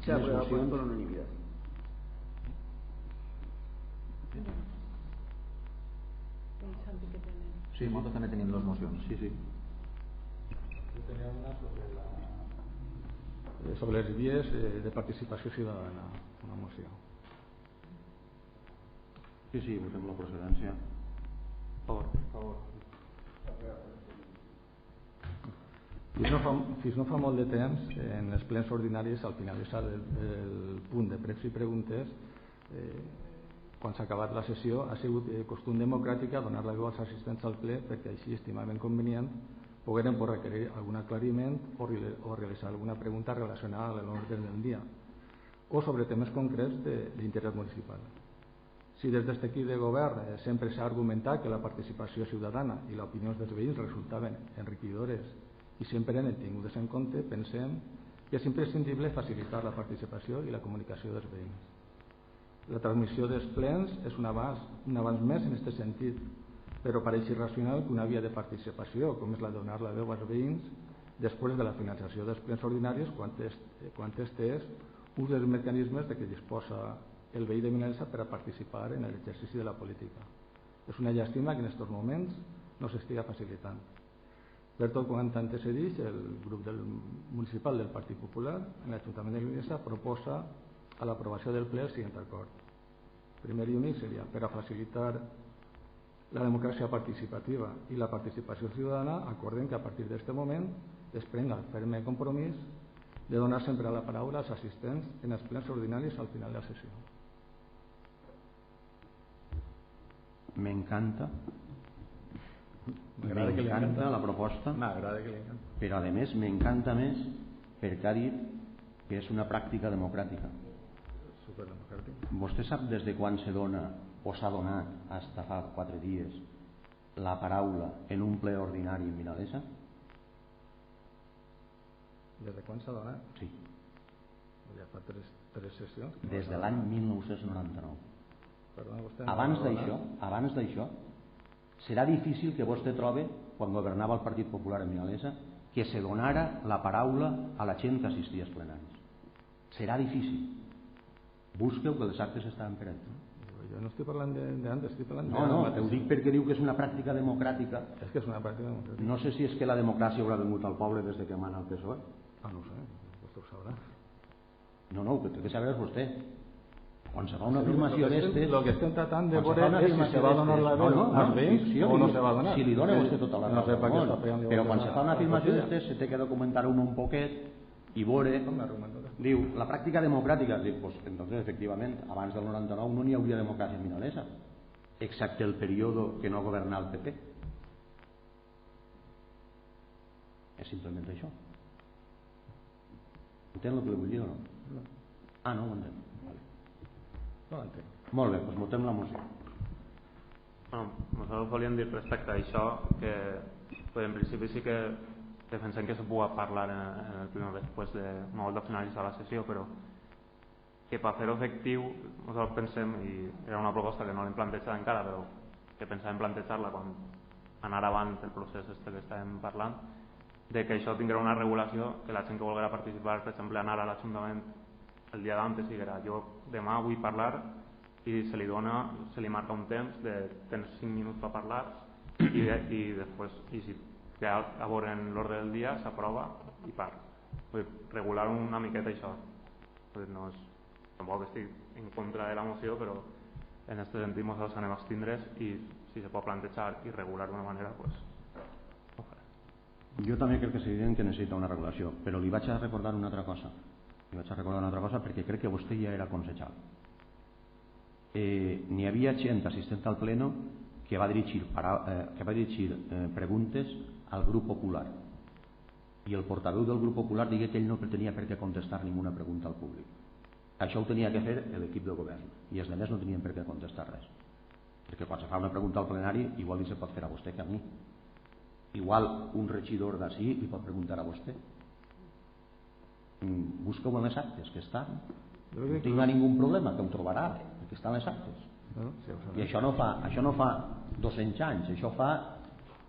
Se aprueba por unanimidad. Sí, nosaltres també tenim dues mocions. Sí. Yo tenía una sobre las vías de participación ciudadana, una moción. Sí, votem la procedència. Favor. Fins no fa molt de temps, en els plens ordinaris, al finalitzar el punt de pregs i preguntes, quan s'ha acabat la sessió, ha sigut costum democràtica donar la veu als assistents al ple perquè així estimaven convenient pogueren requerir algun aclariment o realitzar alguna pregunta relacionada amb l'ordre del dia o sobre temes concrets d'interès municipal. Si des d'aquest equip de govern sempre s'ha argumentat que la participació ciutadana i les opinions dels veïns resultaven enriquidores i sempre eren tingudes en compte, pensem que és imprescindible facilitar la participació i la comunicació dels veïns. La transmissió dels plens és un avanç més en aquest sentit, però pareix irracional que una via de participació, com és la de donar la veu als veïns, després de la finalització dels plens ordinaris, quan este és un dels mecanismes de què disposa el veí de Vinalesa per a participar en l'exercici de la política. És una llàstima que en aquests moments no s'estiga facilitant. Per tot quant antecedeix, el grup municipal del Partit Popular en l'Ajuntament de Vinalesa proposa a l'aprovació del ple el següent acord. Primer i únic seria per a facilitar la democràcia participativa i la participació ciutadana, acordem que a partir d'aquest moment es prenga el ferm compromís de donar sempre la paraula als assistents en els plens ordinaris al final de la sessió. M'encanta la proposta, M'agrada que li encanta. però a més m'encanta més perquè ha dit que és una pràctica democràtica. Superdemocràtic. Vostè sap des de quan se dona o s'ha donat fins fa 4 dies la paraula en un ple ordinari en Vinalesa? Des de quan s'ha donat? Sí, Ja fa tres sessions. des de l'any 1999. Perdona, vostè Abans d'això, serà difícil que vostè trobe, quan governava el Partit Popular en Vinalesa, que se donara la paraula a la gent que assistia als plenaris. Serà difícil. Busqueu que les actes estaven per aquí. Jo no estic parlant d'antes, estic parlant No, ho dic perquè diu que és una pràctica democràtica. És que és una pràctica democràtica. No sé si és que la democràcia haurà vingut al poble des de que mana el PSOE. No ho sé, vostè ho sabrà. No, que té que saber vostè. Quan se fa una afirmació d'estes... Lo que estem tratant de veure és si se va donar la veu als veïns o no se va donar. Si li dona vostè tota la raó del món, però quan se fa una afirmació de d'estes se té que documentar un poquet i veure... Diu, la pràctica democràtica, dic, pues, entonces, efectivament, abans del 99 no n'hi hauria democràcia en Vinalesa, excepte el període que no governà el PP. És simplement això. Entén el que li vull dir o no? Ah, no ho entenc. No l'entenc. Molt bé, doncs votem la moció. Bueno, nosaltres volíem dir respecte a això que en principi sí que defensem que se pugui parlar en el primer després de una volta finalitzar la sessió, però que per fer-ho efectiu nosaltres pensem, i era una proposta que no l'hem plantejat encara, però que pensàvem plantejar-la quan anar avant del procés que estàvem parlant, de que això tindrà una regulació, que la gent que volguera participar, per exemple, anar a l'Ajuntament el dia d'antes i dirà, jo demà vull parlar, i se li marca un temps de tens 5 minuts per parlar i després, i si té a veure en l'ordre del dia, s'aprova i parla. Regular una miqueta això. No és, tampoc estic en contra de la moció, però en aquest sentit nosaltres anem a abstindre's i si se pot plantejar i regular d'una manera, doncs ho faré. Jo també crec que és evident que necessita una regulació, però li vaig a recordar una altra cosa. Perquè crec que vostè ja era consellal. N'hi havia gent assistent al pleno que va dirigir preguntes al grup popular i el portaveu del grup popular digué que ell no pretenia per què contestar ninguna pregunta al públic. Això ho tenia que fer l'equip de govern i els altres no tenien per què contestar res, perquè quan se fa una pregunta al plenari igual li se pot fer a vostè que a mi, igual un regidor d'ací li pot preguntar a vostè. Busqueu en les actes que estan, no tinc ningú problema, que ho trobarà, perquè estan les actes. I això no fa 200 anys, això fa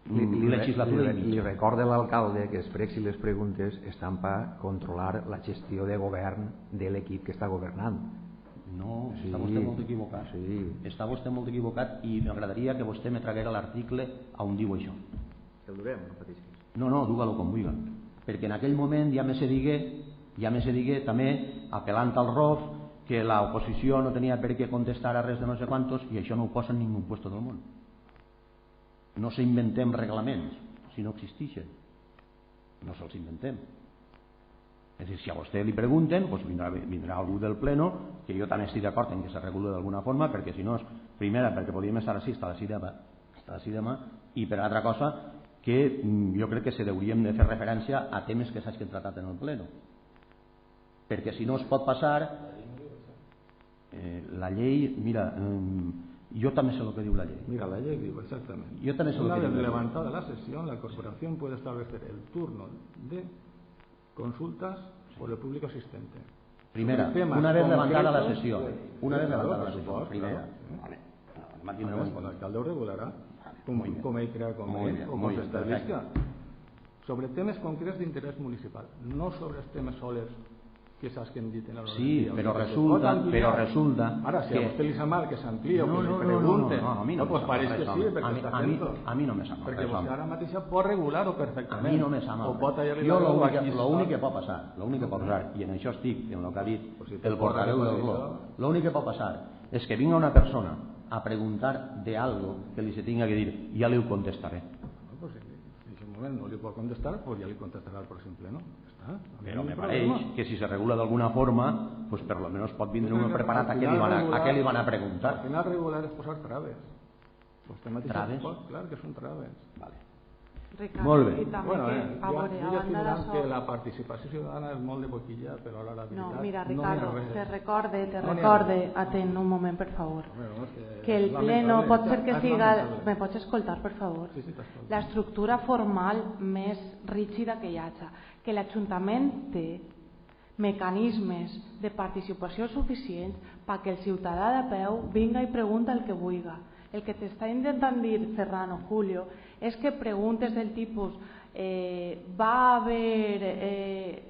legislatura i mig. Li recorda l'alcalde que els pregs i les preguntes estan per controlar la gestió de govern de l'equip que està governant. No, està vostè molt equivocat. Està vostè molt equivocat i m'agradaria que vostè me traguera l'article on diu això. El durem, no pateixis. No, duga-lo com vulgui, perquè en aquell moment ja me se digué també, apel·lant al ROF, que l'oposició no tenia per què contestar a res de no sé quantos, i això no ho posa en ningú puesto del món. No s'inventem reglaments, si no existeixen. No se'ls inventem. És a dir, si a vostè li pregunten, doncs vindrà algú del pleno, que jo també estic d'acord en que se reguli d'alguna forma, perquè si no, primera, perquè podríem estar així fins a les 6 demà, i per altra cosa, que jo crec que se hauríem de fer referència a temes que s'hagin tratat en el pleno. Perquè si no es pot passar... La llei, mira, yo también sé lo que dice la ley. Mira, la ley digo exactamente. Yo también sé lo que dice. Una vez levantada la sesión, la corporación puede establecer el turno de consultas por el público asistente. Primera, una vez levantada la sesión. Una vez levantada la sesión. Primera. El alcalde lo regulará, como él crea conveniente, o como se establezca. Sobre temes concrets d'interès municipal, no sobre els temes soles que saps que hem dit en l'ordre Sí, del dia. però O sigui, resulta, pot ampliar. Ara, si a que... vostè li sap mal que s'amplia o que li No, pregunte, a mi no pues me pareix sap que res, sí, home. perquè està fent-ho. A mi no me sap mal Perquè res, vostè home. ara mateix pot regular-ho A perfectament. mi no me sap mal. O pot tallar-li Jo la veu aquí. l'únic que pot passar, i en això estic, en el que ha dit Pues si té el portaveu por del de bloc, això. l'únic que pot passar és que vinga una persona a preguntar de algo que li se tinga que dir, i ja li ho contestaré. No, pues, si en aquest moment no li pot contestar, pues ja li contestarà al pròxim pleno. Ja està. Però me pareix que si se regula d'alguna forma, pues per lo menos pot vindre uno preparat a què li van a preguntar. Al final regular és posar traves. Vostè mateix Traves? pot, clar que són traves. Vale. Ricardo, Molt bé. i també Bueno, que, a jo veure, ja a estic banda mirant que d'això... la participació ciutadana és molt de boquilla, però ara la veritat... No, mira, no n'hi ha Ricardo, res. te No n'hi ha recorde, res. atén un moment, per favor. Bueno, Que el pleno lamentable, pot ser que és siga... lamentable. Me pots escoltar, per favor? Sí, t'escolto. L'estructura formal més rígida que hi hagi. Que l'Ajuntament té mecanismes de participació suficients perquè el ciutadà de peu vinga i pregunta el que vulga. El que t'està intentant dir Ferran o Julio és que preguntes del tipus va haver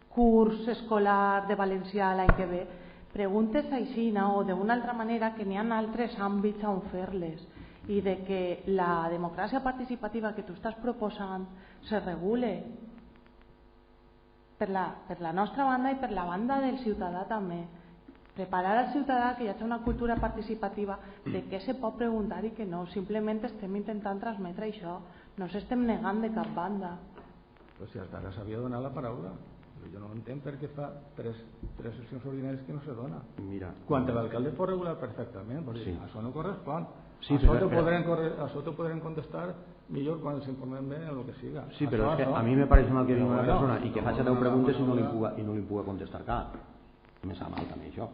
curs escolar de valencià l'any que ve, preguntes així o d'una altra manera, que n'hi ha altres àmbits on fer-les, i de que la democràcia participativa que tu estàs proposant se regule per la nostra banda i per la banda del ciutadà també. Preparar al ciutadà que hi hagi una cultura participativa de què se pot preguntar i què no. Simplement estem intentant transmetre això, no s'estem negant de cap banda. Però si hasta ara s'havia donat la paraula. Jo no entenc per què fa tres sessions ordinàries que no se dona. Mira, Quan l'alcalde pot regular perfectament, perquè Sí. això no correspon. Sí, això però te podrem contestar millor quan s'informem bé en el que siga. sí, però és que no. a mi me pareix mal que vingui una Però bueno, persona i que faci 10 preguntes i no li puga contestar cap. Me sap mal també això.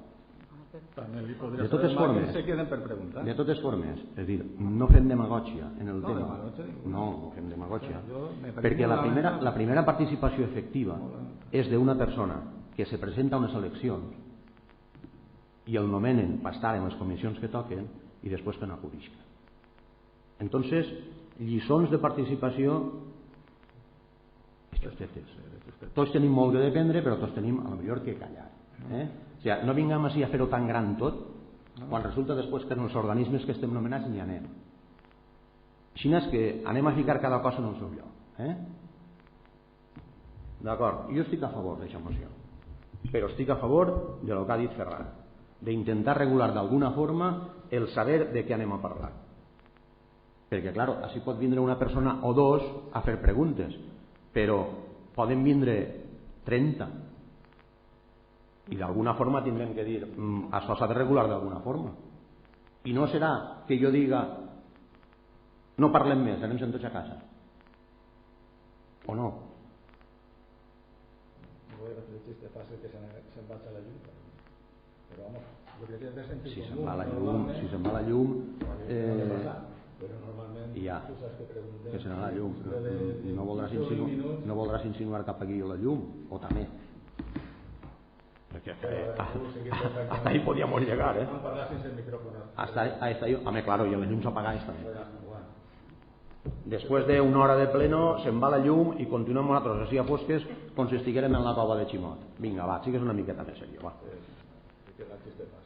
També li podria De totes saber mal formes, que se queden per preguntar. De totes formes, és a dir, no fem demagògia en el No, tema. demagògia ninguna. No fem demagògia. Jo me parece Perquè molt la primera participació efectiva és d'una persona que se presenta a unes eleccions i el nomenen per estar en les comissions que toquen i després que no acudisca. Entonces, lliçons de participació justetes. Tots tenim molt que dependre, però tots tenim a lo millor que callar. O sigui, no vinguem així a fer-ho tan gran tot, quan resulta després que en els organismes que estem nomenats n'hi anem. Així és que anem a ficar cada cosa en el seu lloc. D'acord, jo estic a favor d'aquesta moció, però estic a favor de lo que ha dit Ferran, d'intentar regular d'alguna forma el saber de què anem a parlar. Perquè, clar, així pot vindre una persona o dos a fer preguntes, però poden vindre 30 i d'alguna forma tindrem que dir això s'ha de regular d'alguna forma, i no serà que jo diga no parlem més, anem tots a casa, o no? Voy a hacer el chiste fácil que se'n vaig a la llum, però vamos, jo crec que és de sentit Si comú. se'n va la llum, Però normalment ja, tu saps que preguntem que se n'ha la llum, de no voldràs 15 minuts, no voldràs insinuar cap aquí la llum, o també, perquè hasta ahí podíamos llegar, Vam parlar sense el micròfon. hasta ahí, home, claro, y las llums apagades també. Després d'una hora de pleno se'n va la llum i continuem nosaltres així a fosques com si estiguérem en la cova de Ximot. Vinga, va, sigues una miqueta més seriós, va.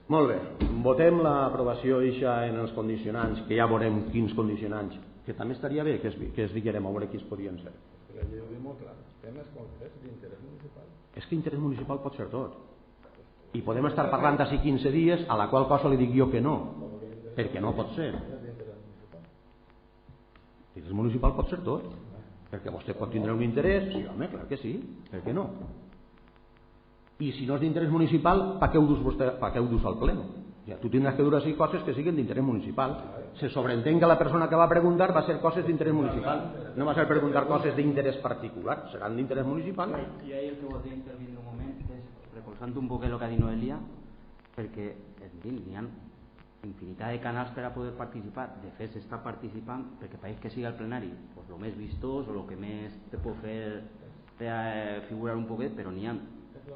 Molt bé, votem l'aprovació eixa en els condicionants, que ja veurem quins condicionants, que també estaria bé que es diguérem a veure quins podrien ser. La llei ho diu molt clar, temes concrets d'interès municipal. És que interès municipal pot ser tot. I podem estar parlant d'ací 15 dies, a la qual cosa li dic jo que no, perquè no pot ser. L'interès municipal pot ser tot, perquè vostè pot tindre un interès, sí, home, clar que sí, per què no? I si no és d'interès municipal, per què ho dus al pleno? Ja, tu tindràs que dur així coses que siguin d'interès municipal. Se sobreentén que la persona que va preguntar va ser coses d'interès municipal, no va ser preguntar coses d'interès particular, seran d'interès municipal. I ahir el que voldria intervenir un moment és recolzant un poc el que ha dit Noelia, perquè n'hi ha infinitat de canals per a poder participar. De fet s'està participant perquè pareix que sigui el plenari pues, el més vistós o el que més te pot fer figurar un poquet, però n'hi ha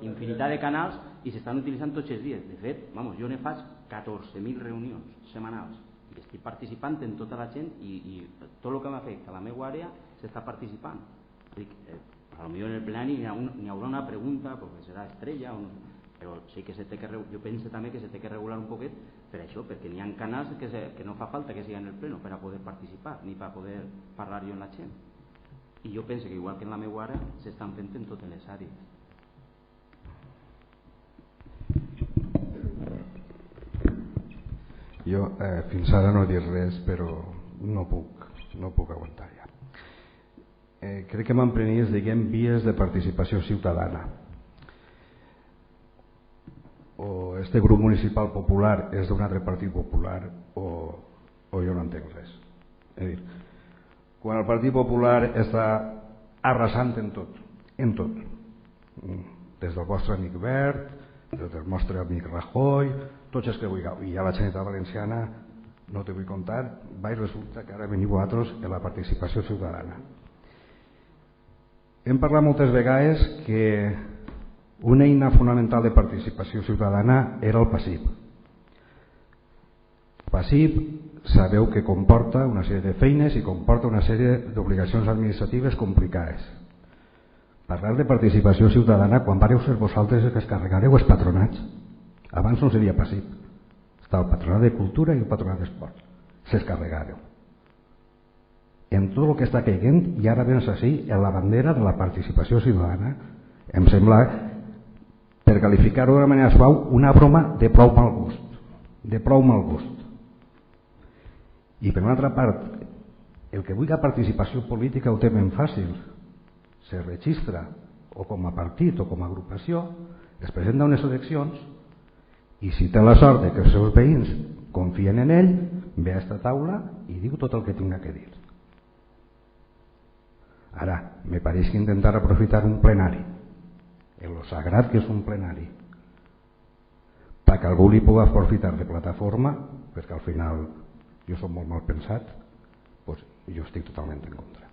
infinitat de canals i s'estan utilitzant tots els dies. De fet, jo ne faig 14.000 reunions setmanals i estic participant en tota la gent i tot el que m'afecta a la meva àrea s'està participant. Dic, A lo mejor en el plenari n'hi haurà una pregunta, perquè serà estrella, però sí que jo penso també que se té que regular un poquet per això, perquè n'hi ha canals que no fa falta que siguin en el pleno per a poder participar, ni per a poder parlar jo amb la gent. I jo penso que igual que en la meva ara s'estan fent en totes les àrees. Jo fins ara no he dit res, però no puc aguantar ja. Crec que m'emprenies, diguem, vies de participació ciutadana. O este grup municipal popular és d'un altre partit popular o jo no entenc res. És a dir, quan el Partit Popular està arrasant en tot, des del vostre amic Wert, des del nostre amic Rajoy, tots els que vulgueu, i a la Generalitat Valenciana no te vull contar, i resulta que ara veniu vosaltres en la participació ciutadana. Hem parlat moltes vegades que una eina fonamental de participació ciutadana era el PASIP. PASIP sabeu que comporta una sèrie de feines i comporta una sèrie d'obligacions administratives complicades. Parlar de participació ciutadana quan vareu ser vosaltres que es carregareu els patronats. Abans no seria PASIP. Està el patronat de cultura i el patronat d'esport. Se'ls carregareu. En tot el que està caiguent i ara vens així en la bandera de la participació ciutadana, em sembla, per qualificar-ho d'una manera suau, una broma de prou mal gust. De prou mal gust. I per una altra part, el que vulgui participació política ho té ben fàcil. Se registra o com a partit o com a agrupació, es presenta unes eleccions i si té la sort de que els seus veïns confien en ell, ve a aquesta taula i diu tot el que tinga que dir. Ara, me pareix que intentar aprofitar un plenari, en lo sagrat que és un plenari, perquè algú li pugui aprofitar de plataforma, perquè al final jo soc molt mal pensat, doncs jo estic totalment en contra.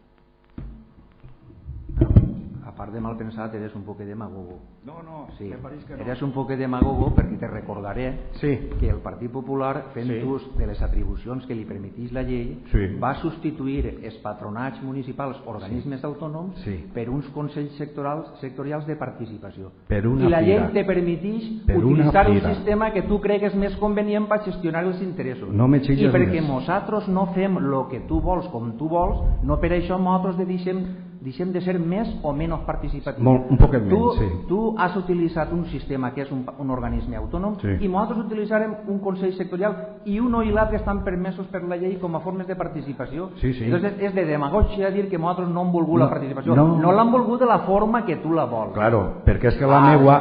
A part de mal pensat, eres un poc demagogo. No, sí. me pareix que no. Eres un poc demagogo perquè te recordaré que el Partit Popular, fent ús de les atribucions que li permetís la llei, va substituir els patronats municipals, organismes autònoms, per uns consells sectorials de participació. I la llei te permetís utilitzar un sistema que tu cregues més convenient per gestionar els interessos. I perquè nosaltres no fem el que tu vols com tu vols, no per això nosaltres deixem de ser més o menys participatius. Un poquet menys, sí. Tu has utilitzat un sistema que és un organisme autònom i nosaltres utilitzarem un consell sectorial i un i l'altre estan permesos per la llei com a formes de participació. Entonces és de demagogia dir que nosaltres no hem volgut la participació. No l'han volgut de la forma que tu la vols. Claro, perquè és que la meua...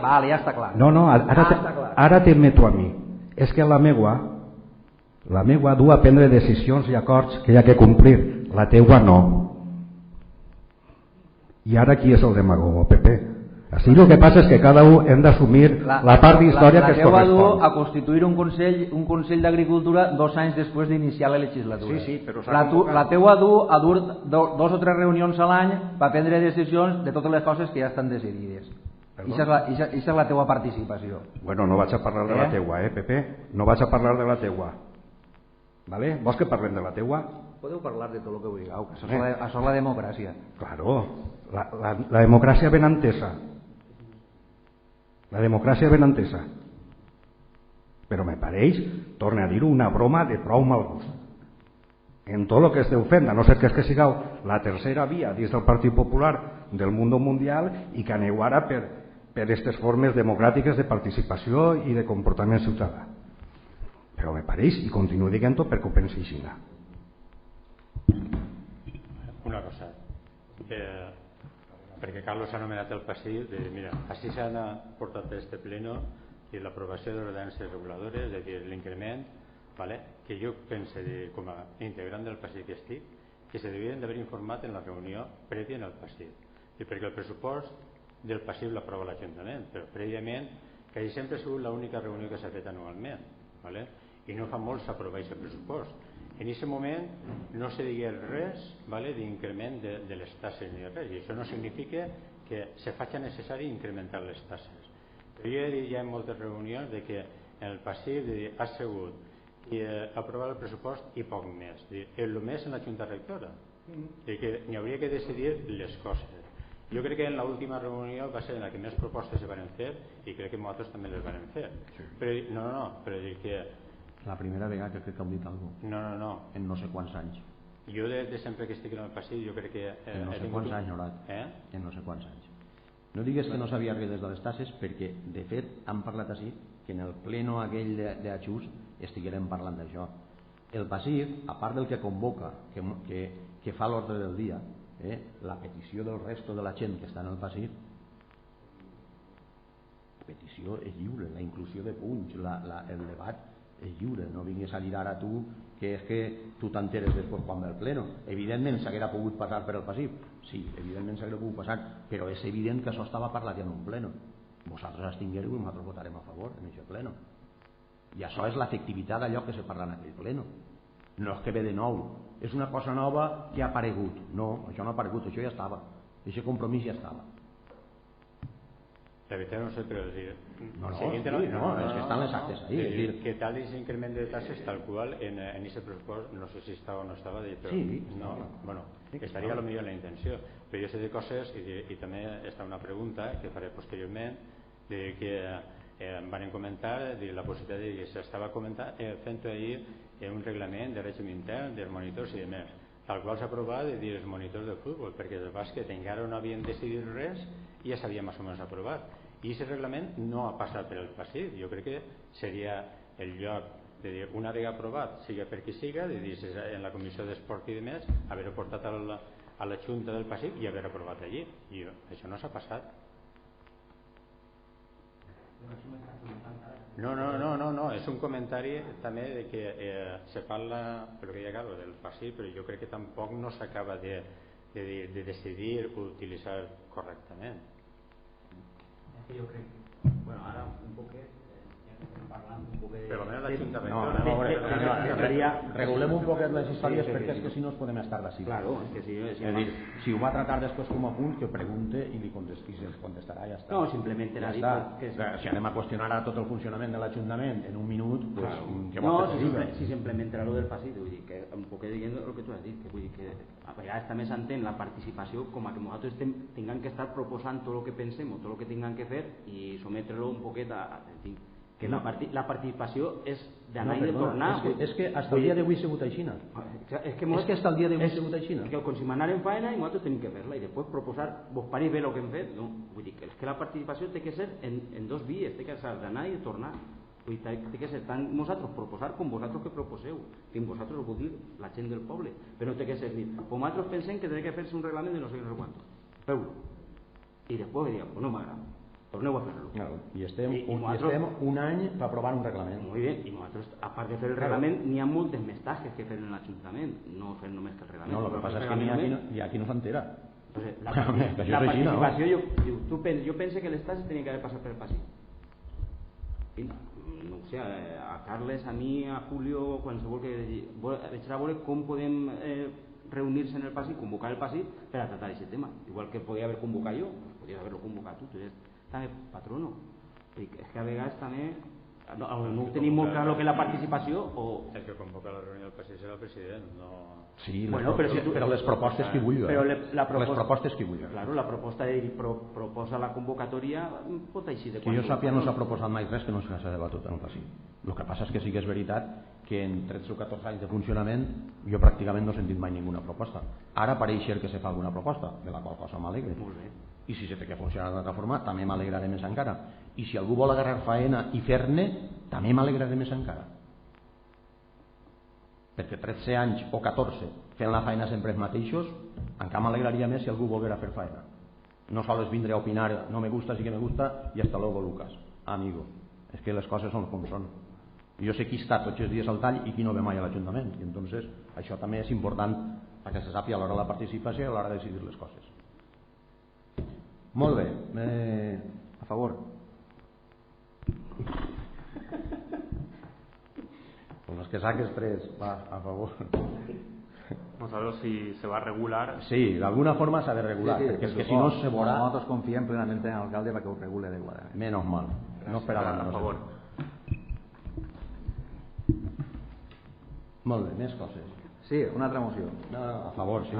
Vale, ja està clar. No, ara t'admeto a mi. És que la meua du a prendre decisions i acords que hi ha que complir. La teua no. I ara qui és el demagogo, Pepe? Així el que passa és que cada un hem d'assumir la part d'història que es correspon. La teua du a constituir un Consell d'Agricultura 2 anys després d'iniciar la legislatura. Sí, però... La teua du a dur 2 o 3 reunions a l'any per prendre decisions de totes les coses que ja estan decidides. Ixa és la teua participació. Bueno, no vaig a parlar de la teua, Pepe? No vaig a parlar de la teua. Vale? Vols que parlem de la teua? Podeu parlar de tot el que vulgueu, que això és la democràcia. Claro, la democràcia ben entesa. La democràcia ben entesa. Però me pareix, torna a dir-ho, una broma de prou mal gust. En tot el que esteu fent, a no ser que és que sigueu la tercera via dins del Partit Popular del món mundial i que aneu ara per aquestes formes democràtiques de participació i de comportament ciutadà. Però me pareix, i continuo dient-ho perquè ho pensi així. Una cosa, perquè Carlos ha anomenat el passiu, mira, així s'han portat a este pleno i l'aprovació de ordenances reguladores, és a dir, l'increment, que jo penso com a integrant del passiu que estic, que se devien d'haver informat en la reunió prèvia en el passiu, perquè el pressupost del passiu l'aprova l'Ajuntament, però prèviament, que allà sempre ha sigut l'única reunió que s'ha fet anualment, i no fa molt s'aprova aquest pressupost. En aquest moment no se digui res d'increment de les tasses ni res, i això no significa que se faci necessari incrementar les tasses. Però jo he dit ja en moltes reunions que en el passiu ha sigut aprovar el pressupost i poc més, el més en la Junta Rectora, que n'hi hauria que decidir les coses. Jo crec que en l'última reunió va ser en la que més propostes se van fer i crec que nosaltres també les van fer. Però però dir que... La primera vegada que crec que heu dit alguna cosa. No. En no sé quants anys. Jo de sempre que estic en el passi, jo crec que... En no sé quants anys, Horat. En no sé quants anys. No digues que no sabia res des de les tasses, perquè, de fet, han parlat així que en el pleno aquell d'Ajust estiguérem parlant d'això. El PASIF, a part del que convoca, que fa l'ordre del dia, la petició del resto de la gent que està en el PASIF, la petició és lliure, la inclusió de punts, el debat és lliure, no vinguis a dir ara tu que és que tu t'enteres després quan ve el pleno. Evidentment s'haguera pogut passar per el PASIF, sí, evidentment s'haguera pogut passar, però és evident que això estava parlat ja en un pleno. Vosaltres abstinguereu i nosaltres votarem a favor en aquest pleno. I això és l'efectivitat d'allò que se parla en aquell pleno. No és que ve de nou, és una cosa nova que ha aparegut. No, això no ha aparegut, això ja estava. Aquest compromís ja estava. La veritat no sé, però és dir... No, és que estan les actes ahí. És dir, que tal és increment de tasses tal qual en aquest pressupost, no sé si estava o no estava, però sí, no, bueno, estaria potser en la intenció, però jo sé de coses i també està una pregunta que faré posteriorment, de que em van comentar la possibilitat de que s'estava fent ahir un reglament de règim intern dels monitors i demés, tal qual s'ha aprovat els monitors de futbol, perquè del bàsquet encara no havien decidit res i ja s'havia més o menys aprovat. I aquest reglament no ha passat per el PASIF. Jo crec que seria el lloc de dir, una vegada aprovat, siga per qui siga, de dir en la comissió d'esport i demés, haver-ho portat a la junta del PASIF i haver aprovat allí. I això no s'ha passat. No, és un comentari també de que se parla, però que ja acaba del PASIF, però jo crec que tampoc no s'acaba de decidir o utilitzar correctament. Jo crec que, bueno, ara un poquet, ja que estem parlant un poquet... Però almenys l'Ajuntament... Regulem un poquet les històries perquè és que si no es podem estar d'ací. Claro, és que és dir, si ho va tratar després com a punt, que pregunte i si els contestarà ja està. No, simplement era dir que... Si anem a qüestionar ara tot el funcionament de l'Ajuntament en un minut, pues, què no, vol que diga? Si s'implementarà lo del PASIF, vull dir que un poquet dient el que tu has dit, que vull dir que a vegades també s'entén la participació com a que nosaltres tinguem que estar proposant tot el que pensem o tot el que tinguem que fer i sometre-lo un poquet a que la participació és d'anar i de tornar. És que hasta el dia d'avui ha sigut així. És que hasta el dia d'avui ha sigut així. És que el consignar en faena i nosaltres tenim que fer-la i després proposar, vos pareix bé el que hem fet? No, vull dir que és que la participació té que ser en dos vies, té que ser d'anar i de tornar. Vull dir, té que ser tant nosaltres proposar com vosaltres que proposeu. I vosaltres ho vol dir la gent del poble, però no té que ser dir, com nosaltres pensem que té que fer-se un reglament de no sé quantos. Feu-lo. I després diríem, pues no m'agrada. Torneu a fer-lo. Claro, i estem un any per aprovar un reglament. Molt bé, i nosaltres, a part de fer el reglament, n'hi ha moltes més tasques que fer en l'Ajuntament, no fer només que el reglament. No, el que passa és que hi ha qui no s'entera. La participació, jo penso que les tasques tenien que haver passat per el PASIF. No ho sé, a Carles, a mi, a Julio, qualsevol que veig a veure com podem reunir-se en el PASIF, convocar el PASIF per a tratar aquest tema. Igual que podia haver convocat jo, podia haver-lo convocat tu ets també patrono. És que a vegades també no tenim molt clar el que és la participació o... El que convoca la reunió del PASIF serà el president, no... Sí, però les propostes qui vulgui. Les propostes qui vulgui. Claro, la proposta proposa la convocatòria pot així de quan... Que jo sàpia no s'ha proposat mai res que no s'ha debatut en el PASIF. El que passa és que sí que és veritat que en 13 o 14 anys de funcionament jo pràcticament no he sentit mai ninguna proposta. Ara pareix ser que se fa alguna proposta, de la qual cosa m'alegre. Molt bé. I si se té que funcionar d'altra forma, també m'alegraré més encara. I si algú vol agarrar faena i fer-ne, també m'alegraré més encara. Perquè 13 anys o 14 fent la faena sempre els mateixos, encara m'alegraria més si algú volguera fer faena. No sols vindre a opinar, no me gusta, sí que me gusta, i hasta luego, Lucas. Amigo, és que les coses són com són. Jo sé qui està tots els dies al tall i qui no ve mai a l'Ajuntament. I entonces això també és important perquè se sàpiga a l'hora de la participació i a l'hora de decidir les coses. Molt bé, a favor. Con los que saques 3, va, a favor. Vamos a ver si se va a regular. Sí, de alguna forma s'ha de regular, perquè és que si no se veurà... Nosotros confiem plenamente en el alcalde para que ho regule adecuadamente. Menos mal, no esperava a favor. Molt bé, més coses. Sí, una altra moció. No, a favor, sí.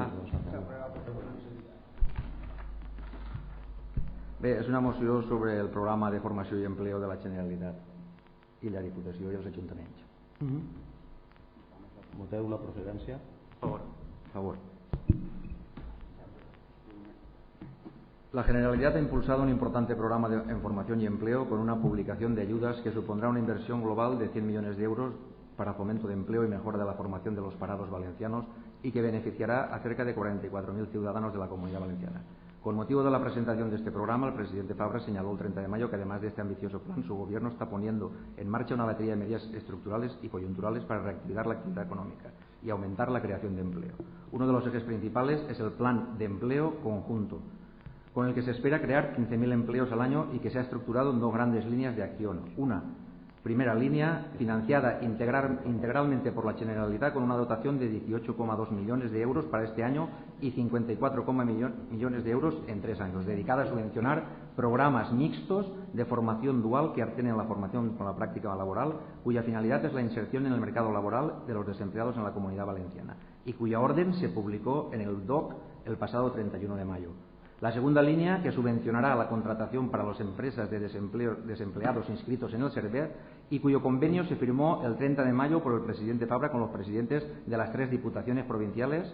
Bé, és una moció sobre el programa de formació i empleo de la Generalitat i la Diputació i els ajuntaments. Voteu la procedència. Favor. Favor. La Generalidad ha impulsado un importante programa en formación y empleo con una publicación de ayudas que supondrá una inversión global de 100 millones de euros para fomento de empleo y mejora de la formación de los parados valencianos y que beneficiará a cerca de 44.000 ciudadanos de la Comunidad Valenciana. Con motivo de la presentación de este programa, el presidente Fabra señaló el 30 de mayo que además de este ambicioso plan, su gobierno está poniendo en marcha una batería de medidas estructurales y coyunturales para reactivar la actividad económica y aumentar la creación de empleo. Uno de los ejes principales es el Plan de Empleo Conjunto, con el que se espera crear 15.000 empleos al año y que se ha estructurado en dos grandes líneas de acción. Una primera línea, financiada integralmente por la Generalitat, con una dotación de 18,2 millones de euros para este año y 54 millones de euros en 3 años, dedicada a subvencionar programas mixtos de formación dual que alternen la formación con la práctica laboral, cuya finalidad es la inserción en el mercado laboral de los desempleados en la Comunidad Valenciana y cuya orden se publicó en el DOC el pasado 31 de mayo. La segunda línea, que subvencionará la contratación para las empresas de desempleados inscritos en el SERVET y cuyo convenio se firmó el 30 de mayo por el presidente Fabra con los presidentes de las 3 diputaciones provinciales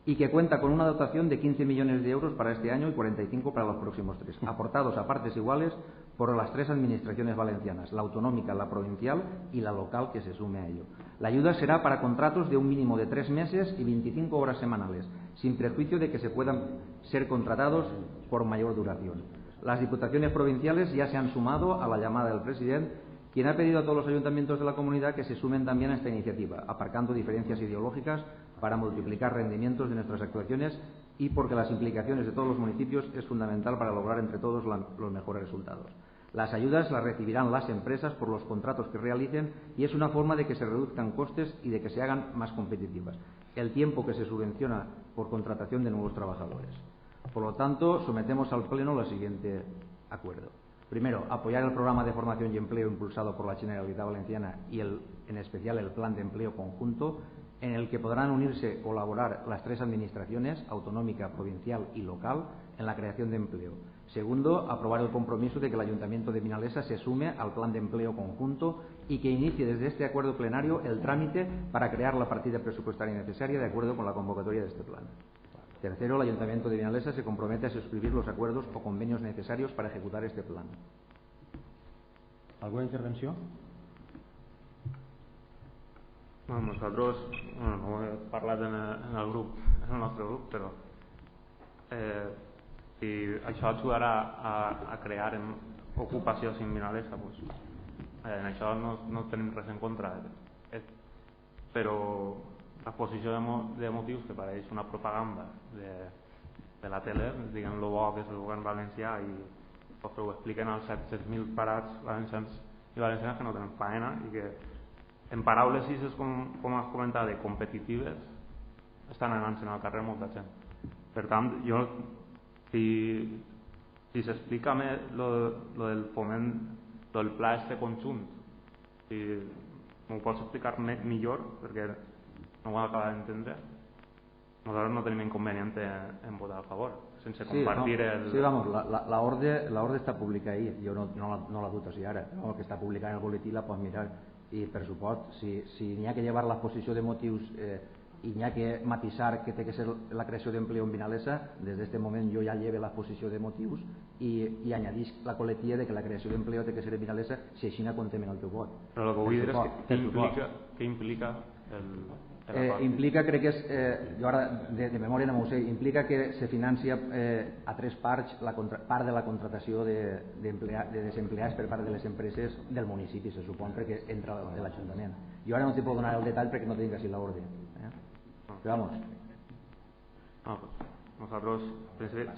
y que cuenta con una dotación de 15 millones de euros para este año y 45 para los próximos 3, aportados a partes iguales por las 3 administraciones valencianas, la autonómica, la provincial y la local que se sume a ello. La ayuda será para contratos de un mínimo de 3 meses y 25 horas semanales, sin perjuicio de que se puedan ser contratados por mayor duración. Las diputaciones provinciales ya se han sumado a la llamada del presidente, quien ha pedido a todos los ayuntamientos de la comunidad que se sumen también a esta iniciativa, aparcando diferencias ideológicas para multiplicar rendimientos de nuestras actuaciones y porque las implicaciones de todos los municipios es fundamental para lograr entre todos los mejores resultados. Las ayudas las recibirán las empresas por los contratos que realicen y es una forma de que se reduzcan costes y de que se hagan más competitivas el tiempo que se subvenciona por contratación de nuevos trabajadores. Por lo tanto, sometemos al Pleno el siguiente acuerdo. Primero, apoyar el programa de formación y empleo impulsado por la Generalitat Valenciana y en especial el Plan de Empleo Conjunto, en el que podrán unirse, colaborar las 3 administraciones, autonómica, provincial y local, en la creación de empleo. Segundo, aprobar el compromiso de que el Ayuntamiento de Vinalesa se sume al Plan de Empleo Conjunto y que inicie desde este acuerdo plenario el trámite para crear la partida presupuestaria necesaria de acuerdo con la convocatoria de este plan. Tercero, el Ayuntamiento de Vinalesa se compromete a suscribir los acuerdos o convenios necesarios para ejecutar este plan. ¿Alguna intervenció? Bueno, nosaltres, no he parlat en el nostre grup, però si això ajudarà a crear ocupació sin Vinalesa, pues, en això no tenim res en contra, però l'exposició de motius que pareix una propaganda de la tele, diguem lo bo que és el govern valencià i ho expliquen als 700.000 parats valencians i valencianes que no tenen faena i que en paraules així, com has comentat, de competitives, estan anant-se'n al carrer molta gent. Per tant, jo, si s'explica més lo del foment, lo del pla este conjunt, si m'ho pots explicar millor, perquè no ho acabo d'entendre, nosaltres no tenim inconveniente en votar a favor, sense compartir el... Sí, vamos, la orde está publicada ahí, yo no la duto así ahora, no, que está publicada en el boletí la pots mirar. I per supost, si n'hi ha que llevar l'exposició de motius i n'hi ha que matisar que té que ser la creació d'empleo en Vinalesa, des d'aquest moment jo ja lleve l'exposició de motius i añadís la coletilla de que la creació d'empleo té que ser en Vinalesa si així no comptem en el teu vot. Però el que vull dir és què implica implica, crec que és, jo ara de memòria no m'ho sé, implica que se financia a 3 parts part de la contratació de desempleats per part de les empreses del municipi, se supon, perquè entra de l'Ajuntament. Jo ara no t'hi puc donar el detall perquè no tinc així l'ordre. Però vamos. No, pues nosotros, en principi,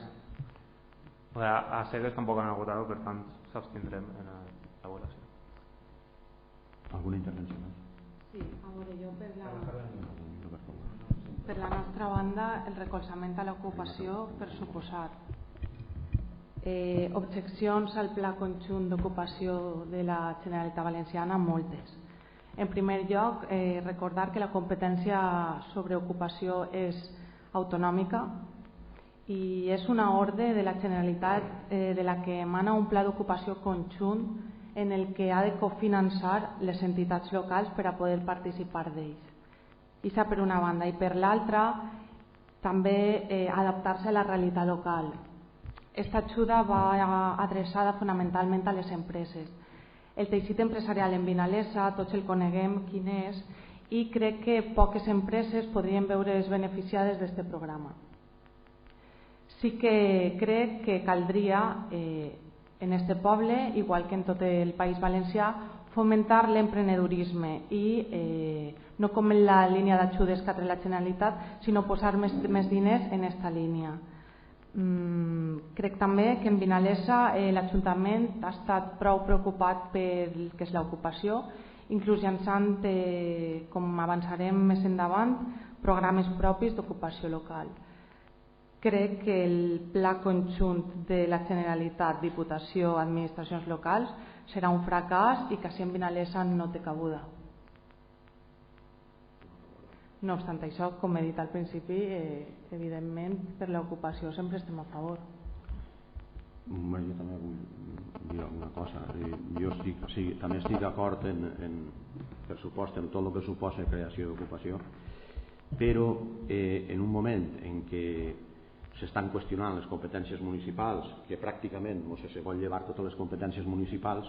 a cegues tampoc han votat, per tant s'abstindrem en la votació. Alguna intervenció més? Sí, a veure, jo per la nostra banda el recolzament a l'ocupació per suposat. Objeccions al pla conjunt d'ocupació de la Generalitat Valenciana, moltes. En primer lloc, recordar que la competència sobre ocupació és autonòmica i és una ordre de la Generalitat de la que emana un pla d'ocupació conjunt en el que ha de cofinançar les entitats locals per a poder participar d'ells. Això per una banda, i per l'altra també adaptar-se a la realitat local. Aquesta ajuda va adreçada fonamentalment a les empreses. El teixit empresarial en Vinalesa tots el coneguem quin és i crec que poques empreses podrien veure's beneficiades d'aquest programa. Sí que crec que caldria en este poble, igual que en tot el País Valencià, fomentar l'emprenedorisme i no com en la línia d'ajudes que ha tret la Generalitat, sinó posar més diners en aquesta línia. Crec també que en Vinalesa l'Ajuntament ha estat prou preocupat pel que és l'ocupació, inclús llançant, com avançarem més endavant, programes propis d'ocupació local. Crec que el pla conjunt de la Generalitat, Diputació, Administracions locals serà un fracàs i que així en Vinalesa no té cabuda. No obstant això, com he dit al principi, evidentment per l'ocupació sempre estem a favor. Jo també vull dir alguna cosa. Jo també estic d'acord per supost en tot el que suposa creació d'ocupació, però en un moment en què s'estan qüestionant les competències municipals, que pràcticament se vol llevar totes les competències municipals,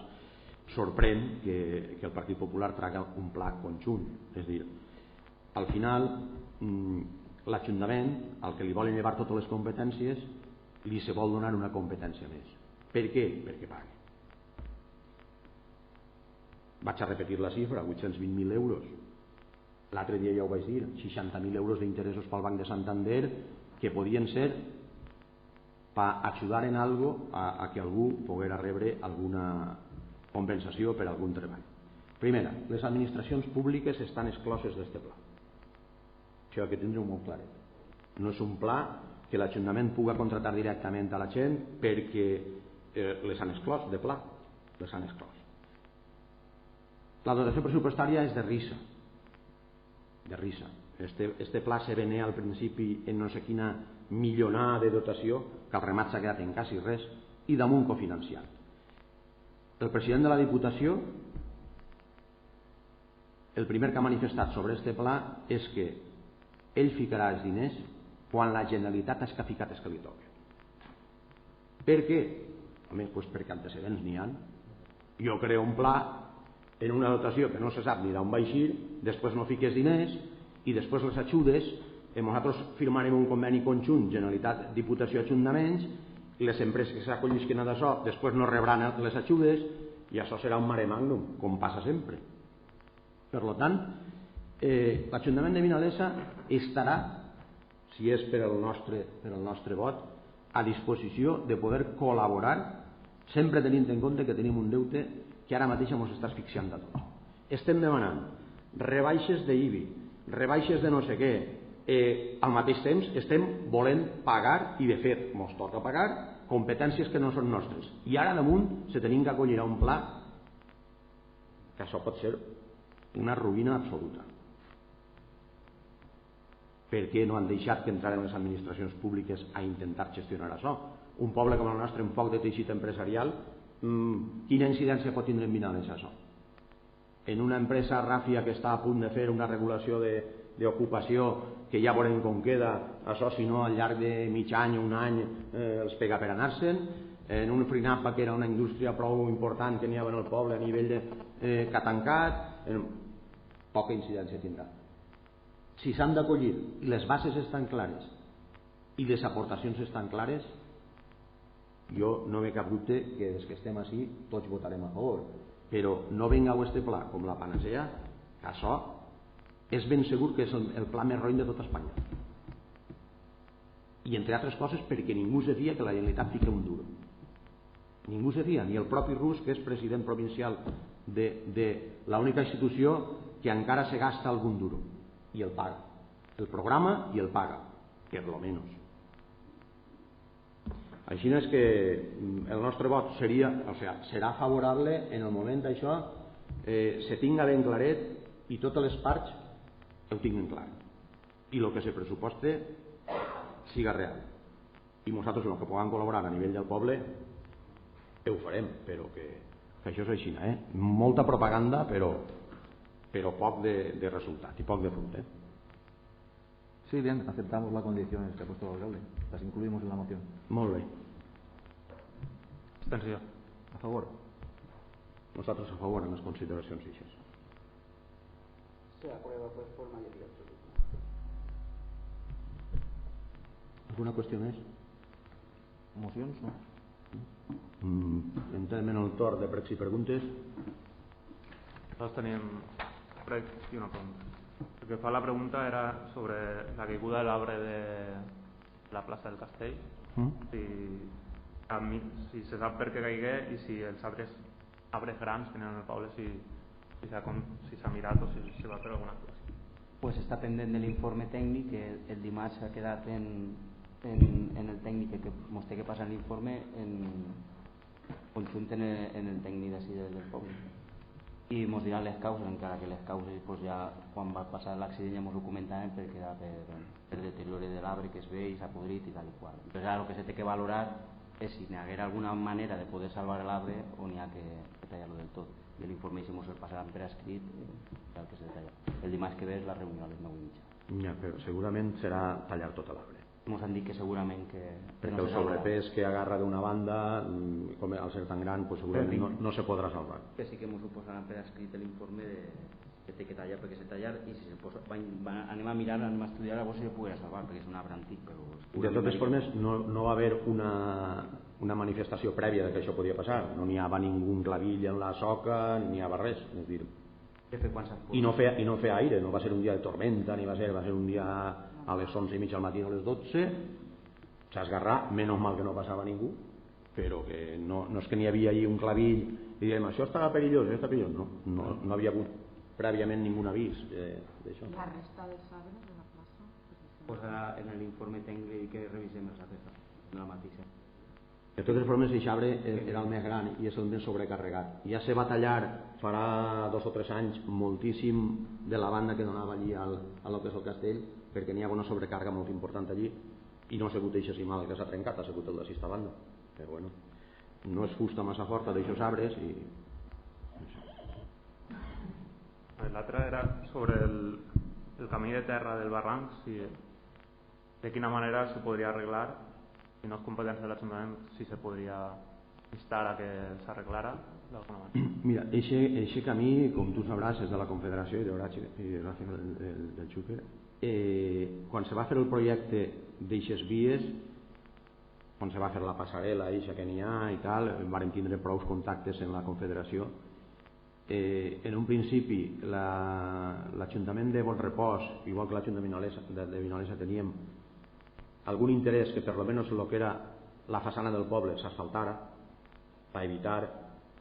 sorprèn que el Partit Popular traga un pla conjunt. És a dir, al final l'Ajuntament, al que li volen llevar totes les competències, li se vol donar una competència més. Per què? Perquè paga. Vaig a repetir la xifra, 820.000 euros. L'altre dia ja ho vaig dir, 60.000 euros d'interessos pel Banc de Santander que podien ser per ajudar en algo a que algú poguera rebre alguna compensació per algun treball. Primera, les administracions públiques estan excloses d'aquest pla. Això ha de tindre molt clar. No és un pla que l'Ajuntament pugui contractar directament a la gent perquè les han exclòs de pla. Les han exclòs. La dotació pressupostària és de risa. De risa. Este pla se venia al principi en no sé quina milionada de dotació, que al remat s'ha quedat en quasi res, i damunt cofinanciat. El president de la Diputació, el primer que ha manifestat sobre este pla és que ell ficarà els diners quan la Generalitat ha ficat els que li toquen. Per què? Home, doncs perquè antecedents n'hi ha. Jo creo un pla en una dotació que no se sap ni d'on va eixir, després no fiques diners i després les ajudes, nosaltres firmarem un conveni conjunt Generalitat, Diputació, Ajuntaments, i les empreses que s'acollisquen a d'això després no rebran les ajudes i això serà un mare magnum, com passa sempre. Per tant, l'Ajuntament de Vinalesa estarà, si és per el nostre vot, a disposició de poder col·laborar, sempre tenint en compte que tenim un deute que ara mateix ens està asfixiant a tots. Estem demanant rebaixes d'IBI, rebaixes de no sé què, al mateix temps estem volent pagar, i de fet ens toca pagar, competències que no són nostres. I ara damunt se tenim que acollir a un pla que això pot ser una ruïna absoluta. Per què no han deixat que entraren les administracions públiques a intentar gestionar això? Un poble com el nostre, un poc de teixit empresarial, quina incidència pot tindre en Vinalesa això? En una empresa ràfia que està a punt de fer una regulació d'ocupació, que ja veurem com queda això, si no al llarg de mig any o un any els pega per anar-se'n, en un Frinapa que era una indústria prou important que n'hi havia en el poble a nivell que ha tancat, poca incidència tindrà. Si s'han d'acollir i les bases estan clares i les aportacions estan clares, jo no m'he cap dubte que des que estem així tots votarem a favor, però no vengau este pla com la panacea, que això és ben segur que és el pla més roïn de tot Espanya. I entre altres coses perquè ningú se fia que la Generalitat fica un duro. Ningú se fia, ni el propi Rus, que és president provincial de l'única institució que encara se gasta algun duro, i el paga. El programa i el paga, per lo menos. Així és que el nostre vot serà favorable en el moment d'això se tinga ben claret i totes les parts ho tinguin clar i el que se pressuposte siga real. i nosaltres el que puguem col·laborar a nivell del poble ho farem, però que això és així, molta propaganda però poc de resultat y poc de fruto. Sí, bien, aceptamos las condiciones que ha puesto el alcalde, las incluimos en la moción. Molt bé. Abstenció. A favor. Nosaltres a favor en les consideracions eixes. Se aprueba pues por mayoría absoluta. Alguna qüestió més? Mocions, no? Entrem en el torn de pregs i preguntes. Nosaltres teníem pregs i una pregunta. El que fa la pregunta era sobre la caiguda de l'arbre de la plaça del Castell. Si se sap per què caigué i si els arbres grans que tenen el poble si s'ha mirat o si se va fer alguna actuació. Pues està pendent de l'informe tècnic que el dimarts ha quedat en el tècnic que ens té que passar l'informe conjunt en el tècnic d'ací del poble i ens diran les causes, encara que les causes pues ja quan va passar l'accident ja ens ho comentàvem perquè era per deteriori de l'arbre que es ve i s'ha podrit i tal i qual. Però ara el que se té que valorar és si n'hi haguera alguna manera de poder salvar l'arbre o n'hi ha que tallar-lo del tot. I l'informe si ens el passaran per escrit el que se detalla. El dimarts que ve és la reunió a les 9:30. Ja, però segurament serà tallar tot l'arbre. Ens han dit que segurament que perquè no el sobrepès que agarra d'una banda com al ser tan gran pues segurament no se podrà salvar. Que sí que ens ho posaran per escrit l'informe que té que tallar perquè s'ha tallat i si anem a mirar, anem a estudiar a veure si se poguera salvar perquè és un arbre antic. De totes formes no va haver una manifestació prèvia que això podia passar, no n'hi havia ningú clavill en la soca ni n'hi havia res, és dir, i no feia aire, no va ser un dia de tormenta ni va ser un dia a les 11:30 del matí o a les 12 s'esgarrà, menys mal que no passava ningú, però que no és que n'hi havia allí un clavill i diem això està perillós, no havia hagut prèviament ningú avís d'això. La resta dels arbres de la plaça? Pues ara en l'informe tècnic que revisem els arbres de la mateixa. De totes formes, aquest arbre era el més gran i és el més sobrecarregat. Ja se va tallar farà 2 o 3 anys moltíssim de la banda que donava allí al que és el castell, perquè n'hi ha una sobrecàrrega molt important allí i no ha sigut així mal que s'ha trencat, ha sigut el d'assista banda. Però bueno, no és fusta massa forta d'aixòs arbres i... L'altre era sobre el camí de terra del barranc, de quina manera se podria arreglar, si no és competència de l'Ajuntament, si se podria instar a que s'arreglara d'alguna manera. Mira, eixe camí, com tu sabràs, és de la Confederació Hidrogràfica del Xúquer. Quan se va fer el projecte d'eixes vies, quan se va fer la passarel·la eixa que n'hi ha i tal, vàrem tindre prou contactes en la Confederació. En un principi l'Ajuntament de Bonrepòs, igual que l'Ajuntament de Vinalesa, teníem algun interès que per almenys el que era la façana del poble s'asfaltara per evitar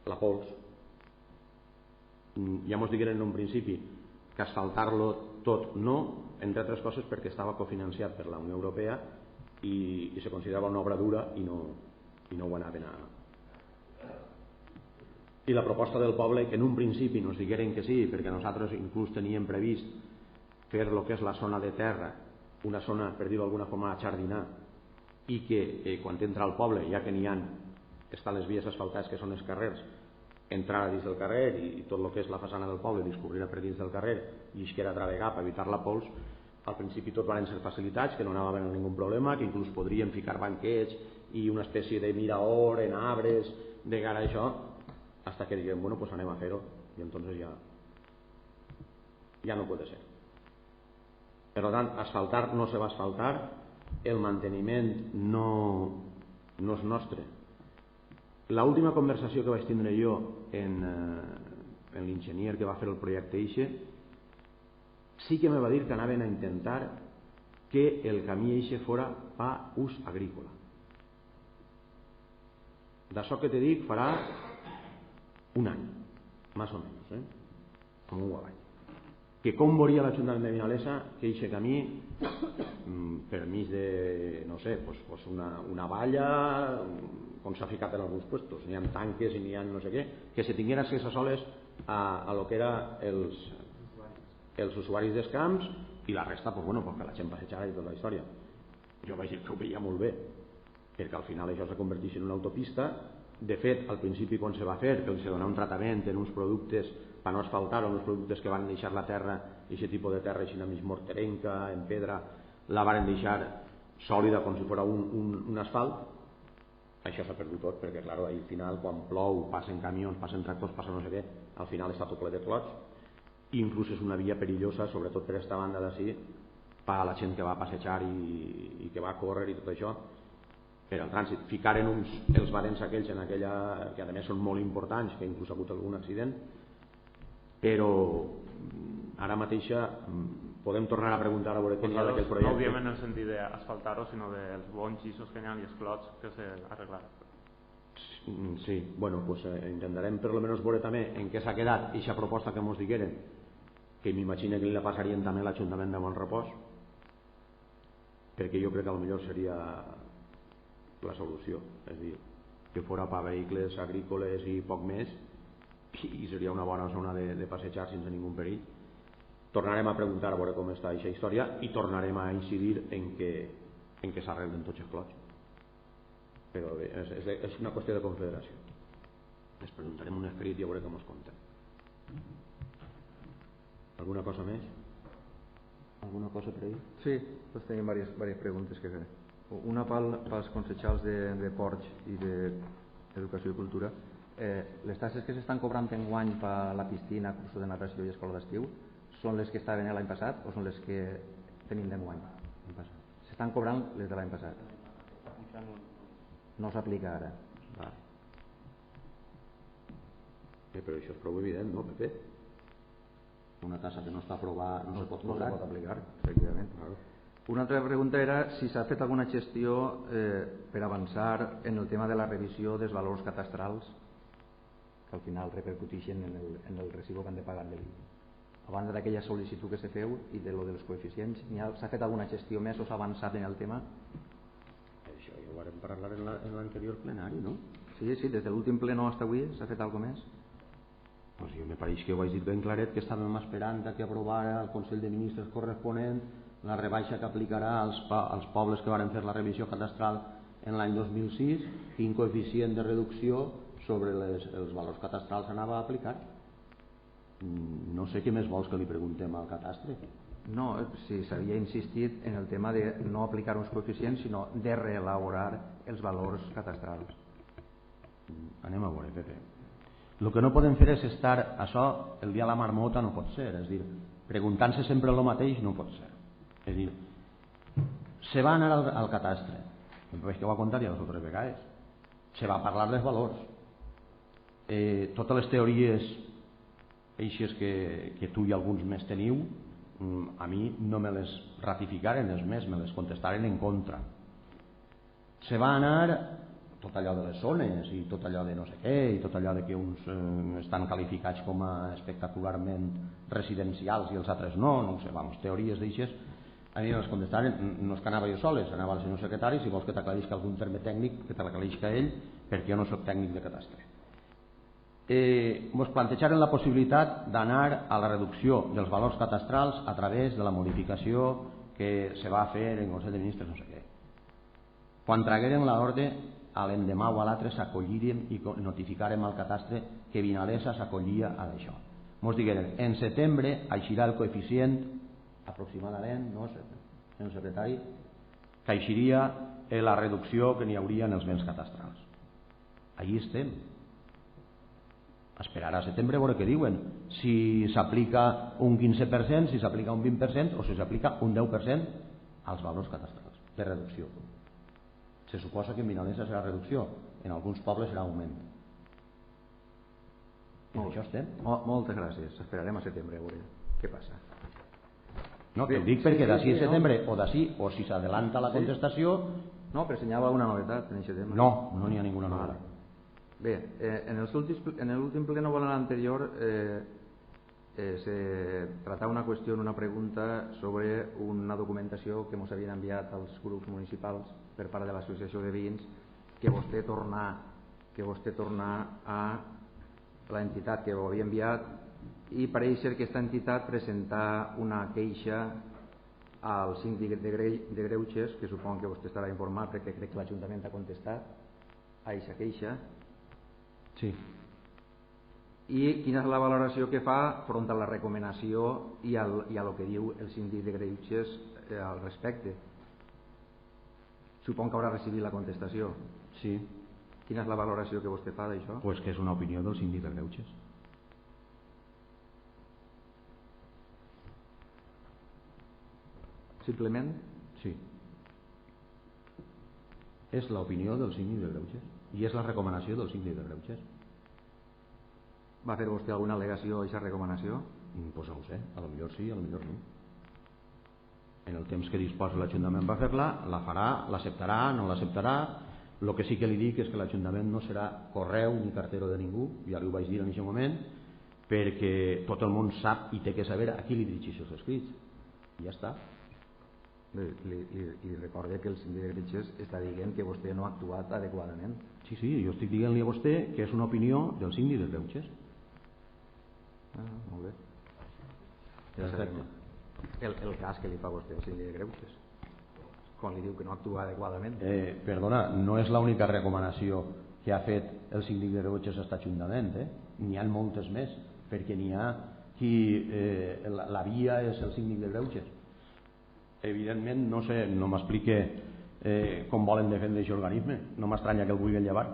la pols. Ja ens digueren en un principi que asfaltar-lo tot no, entre altres coses perquè estava cofinanciat per la Unió Europea i se considerava una obra dura i no ho anaven a... I la proposta del poble, que en un principi ens digueren que sí, perquè nosaltres inclús teníem previst fer el que és la zona de terra, una zona, per dir-ho d'alguna forma, a jardinar, i que quan entra al poble, ja que n'hi ha, estan les vies asfaltades que són els carrers, entrar a dins del carrer i tot el que és la façana del poble discorrir per dins del carrer i isquera a travegar per evitar la pols. Al principi tot van ser facilitats, que no anava a haver ningú problema, que inclús podríem ficar banquets i una espècie de mirador en arbres de cara a això, hasta que diguem, bueno, pues anem a fer-ho i entonces ja no puede ser. Per tant, asfaltar no se va asfaltar, el manteniment no és nostre. L'última conversació que vaig tindre jo amb l'enginyer que va fer el projecte eixe, sí que me va dir que anaven a intentar que el camí eixe fora a ús agrícola. D'això que te dic farà un any, més o menys, com un guavall. Que com veuria l'Ajuntament de Vinalesa que eixe camí, per mig de, no sé, pues una valla, com s'ha ficat en alguns puestos, n'hi ha tanques i n'hi ha no sé què, que se tinguera accés a soles a lo que era els usuaris dels camps i la resta, pues bueno, que la gent passejara i tota la història. Jo vaig dir que ho veia molt bé, perquè al final això se converteix en una autopista. De fet, al principi quan se va fer, que se donava un tractament en uns productes per no asfaltar, uns productes que van deixar la terra, aquest tipus de terra així més morterenca, en pedra, la van deixar sòlida com si fos un asfalt. Això s'ha perdut tot, perquè clar, al final quan plou, passen camions, passen tractors, passen no sé què, al final està tot ple de clots. Inclús és una via perillosa, sobretot per aquesta banda d'ací, per a la gent que va a passejar i que va a córrer i tot això, per al trànsit. Ficaren els barents aquells en aquella, que a més són molt importants, que inclús ha hagut algun accident, però ara mateixa podem tornar a preguntar a veure què hi ha d'aquell projecte. No ho diem en el sentit d'asfaltar-ho, sinó dels bons lliços que hi ha i els clots que s'arreglaran. Sí, bueno, pues intentarem per almenys veure també en què s'ha quedat aquesta proposta que ens digueren, que m'imagino que li la passarien també a l'Ajuntament de Bonrepòs, perquè jo crec que potser seria la solució, és a dir, que fora per vehicles agrícoles i poc més, i seria una bona zona de passejar sense ningú perill. Tornarem a preguntar a veure com està aquesta història i tornarem a incidir en que s'arreglen tots els clots. Però bé, és una qüestió de confederació. Les presentarem un escrit i a veure com ens compten. Alguna cosa més? Alguna cosa per ahir? Sí, doncs tenim diverses preguntes que fer. Una pels consellers de Ports i d'Educació i Cultura. Les taxes que s'estan cobrant enguany per la piscina, curso de natació i escola d'estiu són les que estaven l'any passat o són les que tenim d'enguany? S'estan cobrant les de l'any passat. No s'aplica ara. Però això és prou evident, no, Pepe? Una tassa que no està aprovada no se pot cobrar. No se pot aplicar, efectivament. Una altra pregunta era si s'ha fet alguna gestió per avançar en el tema de la revisió dels valors catastrals que al final repercuteixen en el recibo que han de pagar de l'IBI. A banda d'aquella sol·licitud que se feu i de lo dels coeficients, s'ha fet alguna gestió més o s'ha avançat en el tema? Això ja ho vam parlar en l'anterior plenari, no? Sí, des de l'últim ple no fins avui s'ha fet alguna més? Pues jo me pareix que ho he dit ben claret, que estàvem esperant que aprovara el Consell de Ministres corresponent la rebaixa que aplicarà als pobles que varen fer la revisió catastral en l'any 2006, quin coeficient de reducció sobre els valors catastrals s'anava a aplicar. No sé què més vols que li preguntem al catastre. No, si s'havia insistit en el tema de no aplicar uns coeficients, sinó de reelaborar els valors catastrals. Anem a veure, Pepe. El que no podem fer és estar això el dia a la marmota, no pot ser. És dir, preguntant-se sempre el mateix no pot ser. És dir, se va anar al catastre, veig que ho ha contat ja 2 o 3 vegades, se va parlar dels valors. Totes les teories eixes que tu i alguns més teniu, a mi no me les ratificaren, és més, me les contestaren en contra. Se va anar tot allò de les zones i tot allò de no sé què i tot allò de que uns estan qualificats com a espectacularment residencials i els altres no ho sé, vamos, teories d'eixes a mi les contestaren, no és que anava jo soles, anava el senyor secretari, si vols que t'aclarisca algun terme tècnic que t'aclarisca ell, perquè jo no soc tècnic de catastre. Ens plantejaren la possibilitat d'anar a la reducció dels valors catastrals a través de la modificació que se va fer en el Consell de Ministres no sé què. Quan tragueren l'ordre, a l'endemà o a l'altre s'acollirem i notificarem al catastre que Vinalesa s'acollia a això. Ens digueren, en setembre eixirà el coeficient aproximadament, no sé, senyor secretari, que eixiria la reducció que n'hi hauria en els béns catastrals. Allí estem. Esperar a setembre a veure què diuen, si s'aplica un 15%, si s'aplica un 20% o si s'aplica un 10% als valors catastrals de reducció. Se suposa que en Vinalesa serà reducció, en alguns pobles serà augment. I això estem. Moltes gràcies, esperarem a setembre a veure què passa. No, te ho dic perquè d'ací a setembre o d'ací, o si s'adelanta la contestació... No, però assenyava alguna novetat en aquest tema. No, no n'hi ha ninguna novetat. Bé, en l'últim pleno o en l'anterior se tratava una qüestió, una pregunta sobre una documentació que ens havien enviat als grups municipals per part de l'associació de veïns que vostè torna a l'entitat que ho havia enviat i pareix ser que aquesta entitat presentà una queixa al síndic de Greuges, que suponc que vostè estarà informat perquè crec que l'Ajuntament ha contestat a aquesta queixa. Sí. I quina és la valoració que fa front a la recomanació i a el que diu el síndic de Greuges al respecte? Suponc que haurà recibit la contestació. Sí. Quina és la valoració que vostè fa d'això? Pues que és una opinió del síndic de Greuges. Simplement? Sí. És l'opinió del síndic de Greuges i és la recomanació del síndic de Greuges. Va fer vostè alguna al·legació a aquesta recomanació? Pues no ho sé, a lo millor sí, a lo millor no. En el temps que disposa l'Ajuntament va fer-la, la farà, l'acceptarà, no l'acceptarà. El que sí que li dic és que l'Ajuntament no serà correu ni cartero de ningú, ja li ho vaig dir en aquest moment, perquè tot el món sap i té que saber a qui li dirigeix els escrits. I ja està. Li recorde que el síndic de Greuges està dient que vostè no ha actuat adequadament. Sí, jo estic dient-li a vostè que és una opinió del síndic de Greuges. Molt bé. Perfecte. El cas que li fa vostè al síndic de Greuges, quan li diu que no actua adequadament. Perdona, no és l'única recomanació que ha fet el síndic de Greuges a aquest Ajuntament. N'hi ha moltes més, perquè n'hi ha qui la via és el síndic de Greuges. Evidentment, no sé, no m'explique com volen defendre aquest organisme. No m'estranya que el vulguin llevar.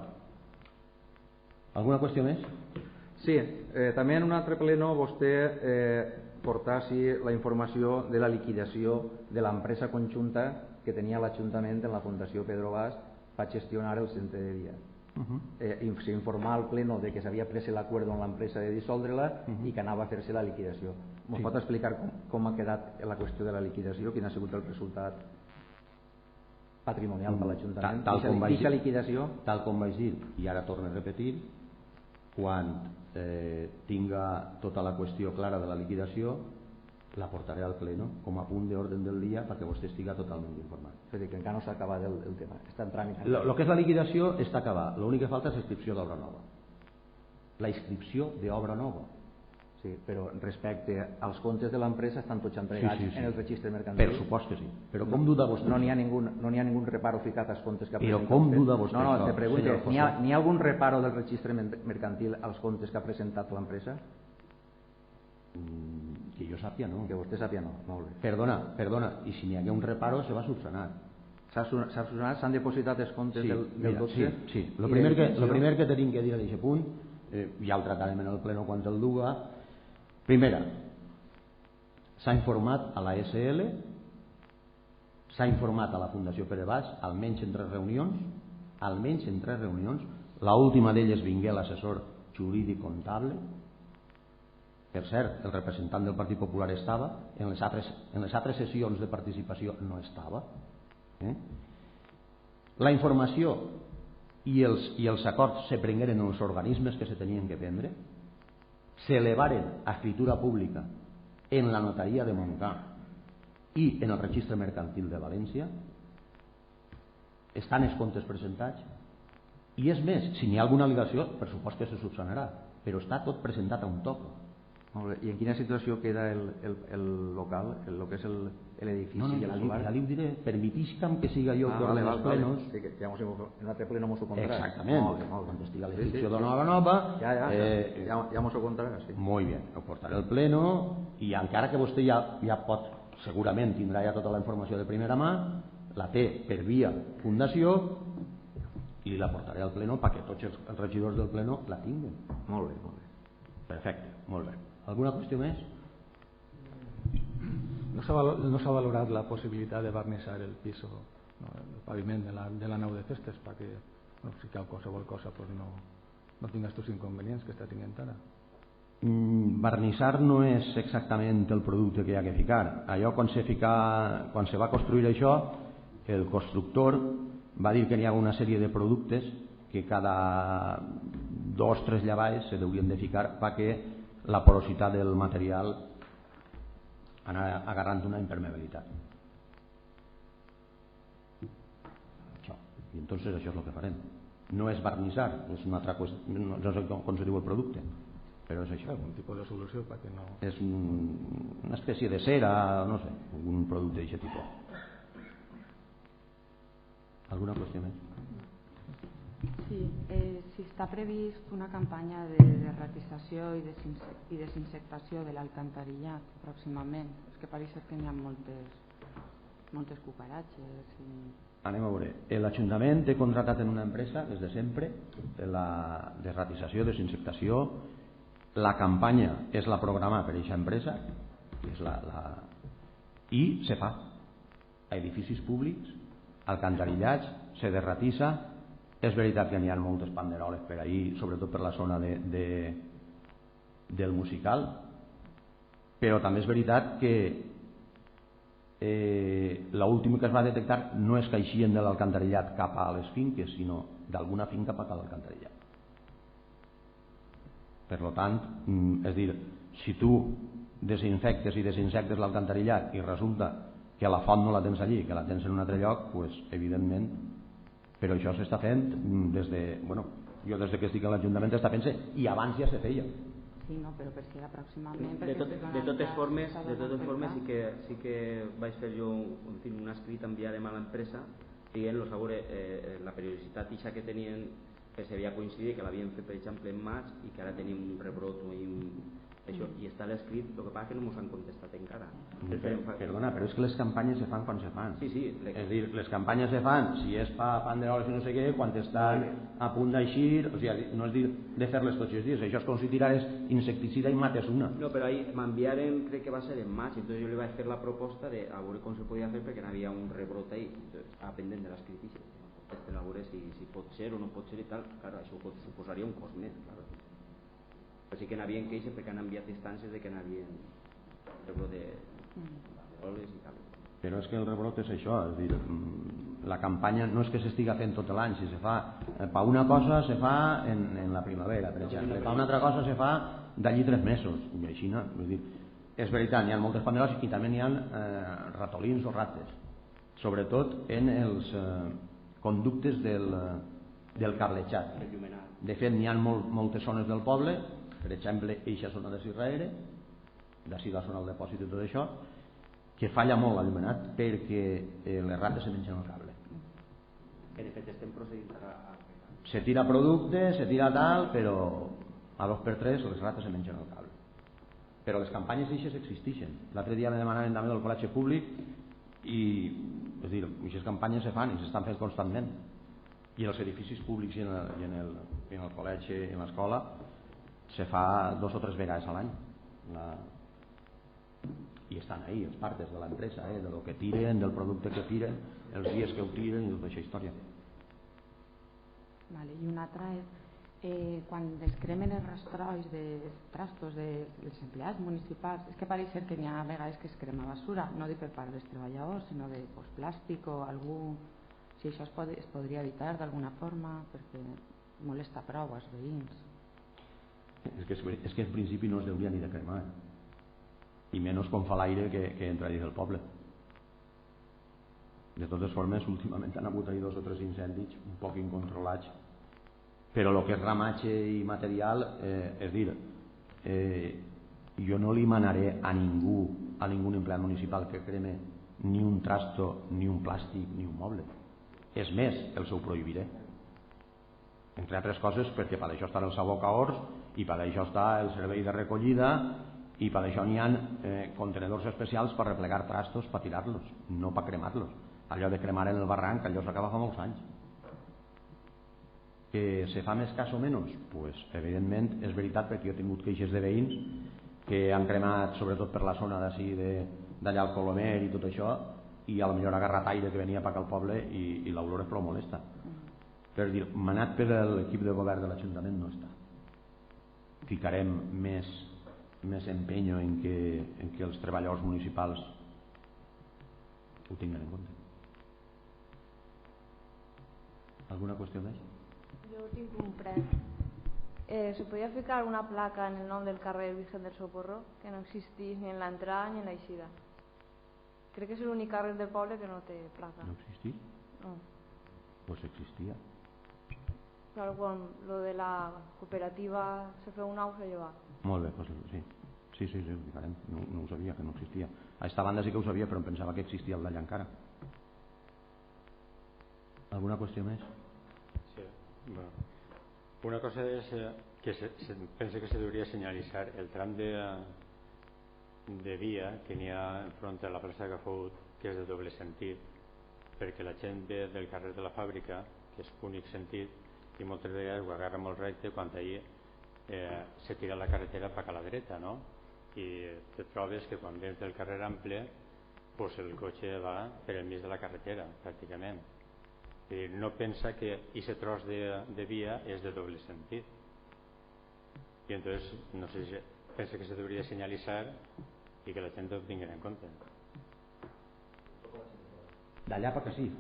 Alguna qüestió més? Sí, també en un altre pleno vostè portassi la informació de la liquidació de l'empresa conjunta que tenia l'Ajuntament en la Fundació Pedro Bas per gestionar el centre de dia. S'informà al pleno de que s'havia pres l'acord amb l'empresa de dissoldre-la i que anava a fer-se la liquidació. Ens pot explicar com ha quedat la qüestió de la liquidació, quin ha sigut el resultat patrimonial per l'Ajuntament? Aquesta liquidació, tal com vaig dir, i ara torno a repetir, quan tinga tota la qüestió clara de la liquidació, la portaré al pleno com a punt d'ordre del dia perquè vostè estiga totalment informat. És a dir, que encara no s'ha acabat el tema, està en tràmit. El que és la liquidació està acabat, l'únic que falta és inscripció d'obra nova. La inscripció d'obra nova. Sí, però respecte als comptes de l'empresa estan tots entregats en el registre mercantil. Per supost que sí. Però com duda vostè? No n'hi ha ningun reparo ficat als comptes que ha presentat. Però com duda vostè? No, te pregunto, n'hi ha algun reparo del registre mercantil als comptes que ha presentat l'empresa? Que jo sàpia no. Que vostè sàpia no, molt bé. Perdona, i si n'hi hagué un reparo se va subsanar. S'ha subsanat? S'han depositat els comptes del 12? Sí. El primer que tenim que dir a aquest punt, ja el tractarem en el pleno quan el duga. Primera, s'ha informat a la SL, s'ha informat a la Fundació Pere Bas, almenys en 3 reunions, l'última d'elles vingué l'assessor jurídic comptable. Per cert, el representant del Partit Popular estava, en les altres sessions de participació no estava. La informació i els acords se prengueren en els organismes que se tenien que prendre, s'elevaren a escritura pública en la notaria de Montcà i en el registre mercantil de València, estan els comptes presentats, i és més, si n'hi ha alguna al·legació, per supost que se subsanarà, però està tot presentat a un toc. I en quina situació queda el local, el que és l'edifici? No, ja li ho diré, permitisca'm que siga jo tornant als plenos. En un altre pleno mos ho contarà. Exactament, quan estiga l'edificació de nova. Ja mos ho contarà. Molt bé, ho portaré al pleno i encara que vostè ja pot, segurament tindrà ja tota la informació de primera mà, la té per via fundació i la portaré al pleno perquè tots els regidors del pleno la tinguin. Molt bé. Perfecte, molt bé. Alguna qüestió més? No s'ha valorat la possibilitat de barniçar el piso, el paviment de la nau de festes perquè si cau qualsevol cosa no tingues tus inconvenients que està tinguent ara. Barnissar no és exactament el producte que hi ha que ficar. Allò quan se va construir això, el constructor va dir que n'hi ha una sèrie de productes que cada 2 o 3 llavals se deurien de ficar perquè la porositat del material anar agarrant una impermeabilitat. I entonces això és el que farem. No és barnissar, és una altra qüestió, no sé com se diu el producte. però és això. Algun tipus de solució perquè no... És una espècie de cera, no sé, un producte d'aquest tipus. Alguna qüestió més? Sí, si està previst una campanya de ratització i desinsectació de l'alcantarillat pròximament, és que pareix que n'hi ha moltes cucaratges. Anem a veure. L'Ajuntament té contratat en una empresa des de sempre de ratització, desinsectació. La campanya és la programada per aquesta empresa i se fa a edificis públics, alcantarillats, se derratissa. És veritat que n'hi ha moltes panderoles per ahir, sobretot per la zona del musical, però també és veritat que l'últim que es va detectar no és que eixien de l'alcantarillat cap a les finques, sinó d'alguna finca cap a l'alcantarillat. Per tant, és dir, si tu desinfectes i desinsectes l'alcantarillat i resulta que la font no la tens allí, que la tens en un altre lloc, doncs, evidentment, però això s'està fent des de... Bueno, jo des que estic a l'Ajuntament està fent-se, i abans ja se feia. Sí, no, però per si era pròximament... De totes formes sí que vaig fer jo un escrit enviarem a l'empresa dient-los a veure la periodicitat ixa que tenien, que s'havia coincidit, que l'havien fet per exemple en maig i que ara tenim un rebrot i està l'escrit, el que passa que no ens han contestat encara. Perdona, però és que les campanyes se fan quan se fan. Sí. És dir, les campanyes se fan, si és pa panderoles i no sé què, quan estan a punt d'eixir, o sigui, no és dir de fer-les tots els dies, això és com si tirares insecticida i mates una. No, però ahir m'enviaren, crec que va ser en maig, entonces jo li vaig fer la proposta de a veure com se podia fer perquè n'hi havia un rebrot ahí, estava pendent de l'escrit i contesten a veure si pot ser o no pot ser i tal, clar, això suposaria un cost més, clar. Però sí que n'havien queixes perquè han enviat instàncies de que n'havien rebrot de oles i tal. Però és que el rebrot és això, és dir, la campanya no és que s'estiga fent tot l'any, si se fa per una cosa se fa en la primavera, per exemple, per una altra cosa se fa d'allí 3 mesos, i així no, és dir, és veritat, n'hi ha moltes panderoles i també n'hi ha ratolins o rates, sobretot en els conductes del cablejat. De fet, n'hi ha moltes zones del poble, per exemple, eixa zona de Sirraere, d'ací la zona del depòsit i tot això, que falla molt l'allumenat perquè les rates se mengen el cable. Que de fet estem procedint a... Se tira producte, se tira tal, però a 2x3 les rates se mengen el cable. Però les campanyes eixes existeixen. L'altre dia me demanaven també del col·legi públic i, és dir, aquestes campanyes se fan i s'estan fent constantment. I en els edificis públics i en el col·legi i en l'escola se fa 2 o 3 vegades a l'any. I estan ahí els partes de l'empresa, de lo que tiren, del producte que tiren, els dies que ho tiren i tota aquesta història. Vale, i una altra és quan es cremen els rastrois dels trastos dels empleats municipals, és que pareix ser que n'hi ha vegades que es crema basura, no dic per part dels treballadors, sinó de plàstic o algú, si això es podria evitar d'alguna forma perquè molesta prou als veïns. És que en principi no es deuria ni de cremar, i menys com fa l'aire que entra dins del poble. De totes formes, últimament han hagut 2 o 3 incendis un poc incontrolats, però el que és ramatge i material, és dir, jo no li manaré a ningú empleat municipal que creme ni un trasto, ni un plàstic, ni un moble. És més, els ho prohibiré. Entre altres coses perquè per això estan els abocaors i per això està el servei de recollida i per això n'hi ha contenedors especials per replegar trastos, per tirar-los, no per cremar-los. Allò de cremar en el barranc, allò s'acaba fa molts anys. Que se fa més cas o menys? Pues, evidentment és veritat, perquè jo he tingut queixes de veïns que han cremat sobretot per la zona d'ací d'allà al Colomer i tot això, i a lo millor ha agarrat aire que venia per al poble i l'olor és prou molesta. Per dir, manat per l'equip de govern de l'Ajuntament no està. Ficarem més empenyo en que els treballadors municipals ho tinguin en compte. Alguna qüestió més? Jo tinc un prec. ¿Se podía ficar una placa en el nom del carrer Virgen del Socorro que no existís ni en l'entrada ni en l'eixida? Crec que és l'únic carrer del poble que no té placa. ¿No existís? No. Pues existía. Claro, con lo de la cooperativa se fue un auge llevar. Molt bé, doncs sí. Sí, ho farem. No ho sabia, que no existia. A esta banda sí que ho sabia, però em pensava que existia el d'allà encara. Alguna qüestió més? Sí, bueno. Una cosa és que penso que se debería señalizar el tram de via que n'hi ha enfront a la plaça Gafout, que és de doble sentit, perquè la gent ve del carrer de la fàbrica, que és únic sentit, i moltes vegades ho agarra molt recte quan allà se tira la carretera cap a la dreta, no? I te trobes que quan vens del carrer ample pues el cotxe va per el mig de la carretera pràcticament. No pensa que aquest tros de via és de doble sentit, i entonces no sé si pensa que se debería señalizar i que la gent ho tingui en compte. D'allà perquè sí.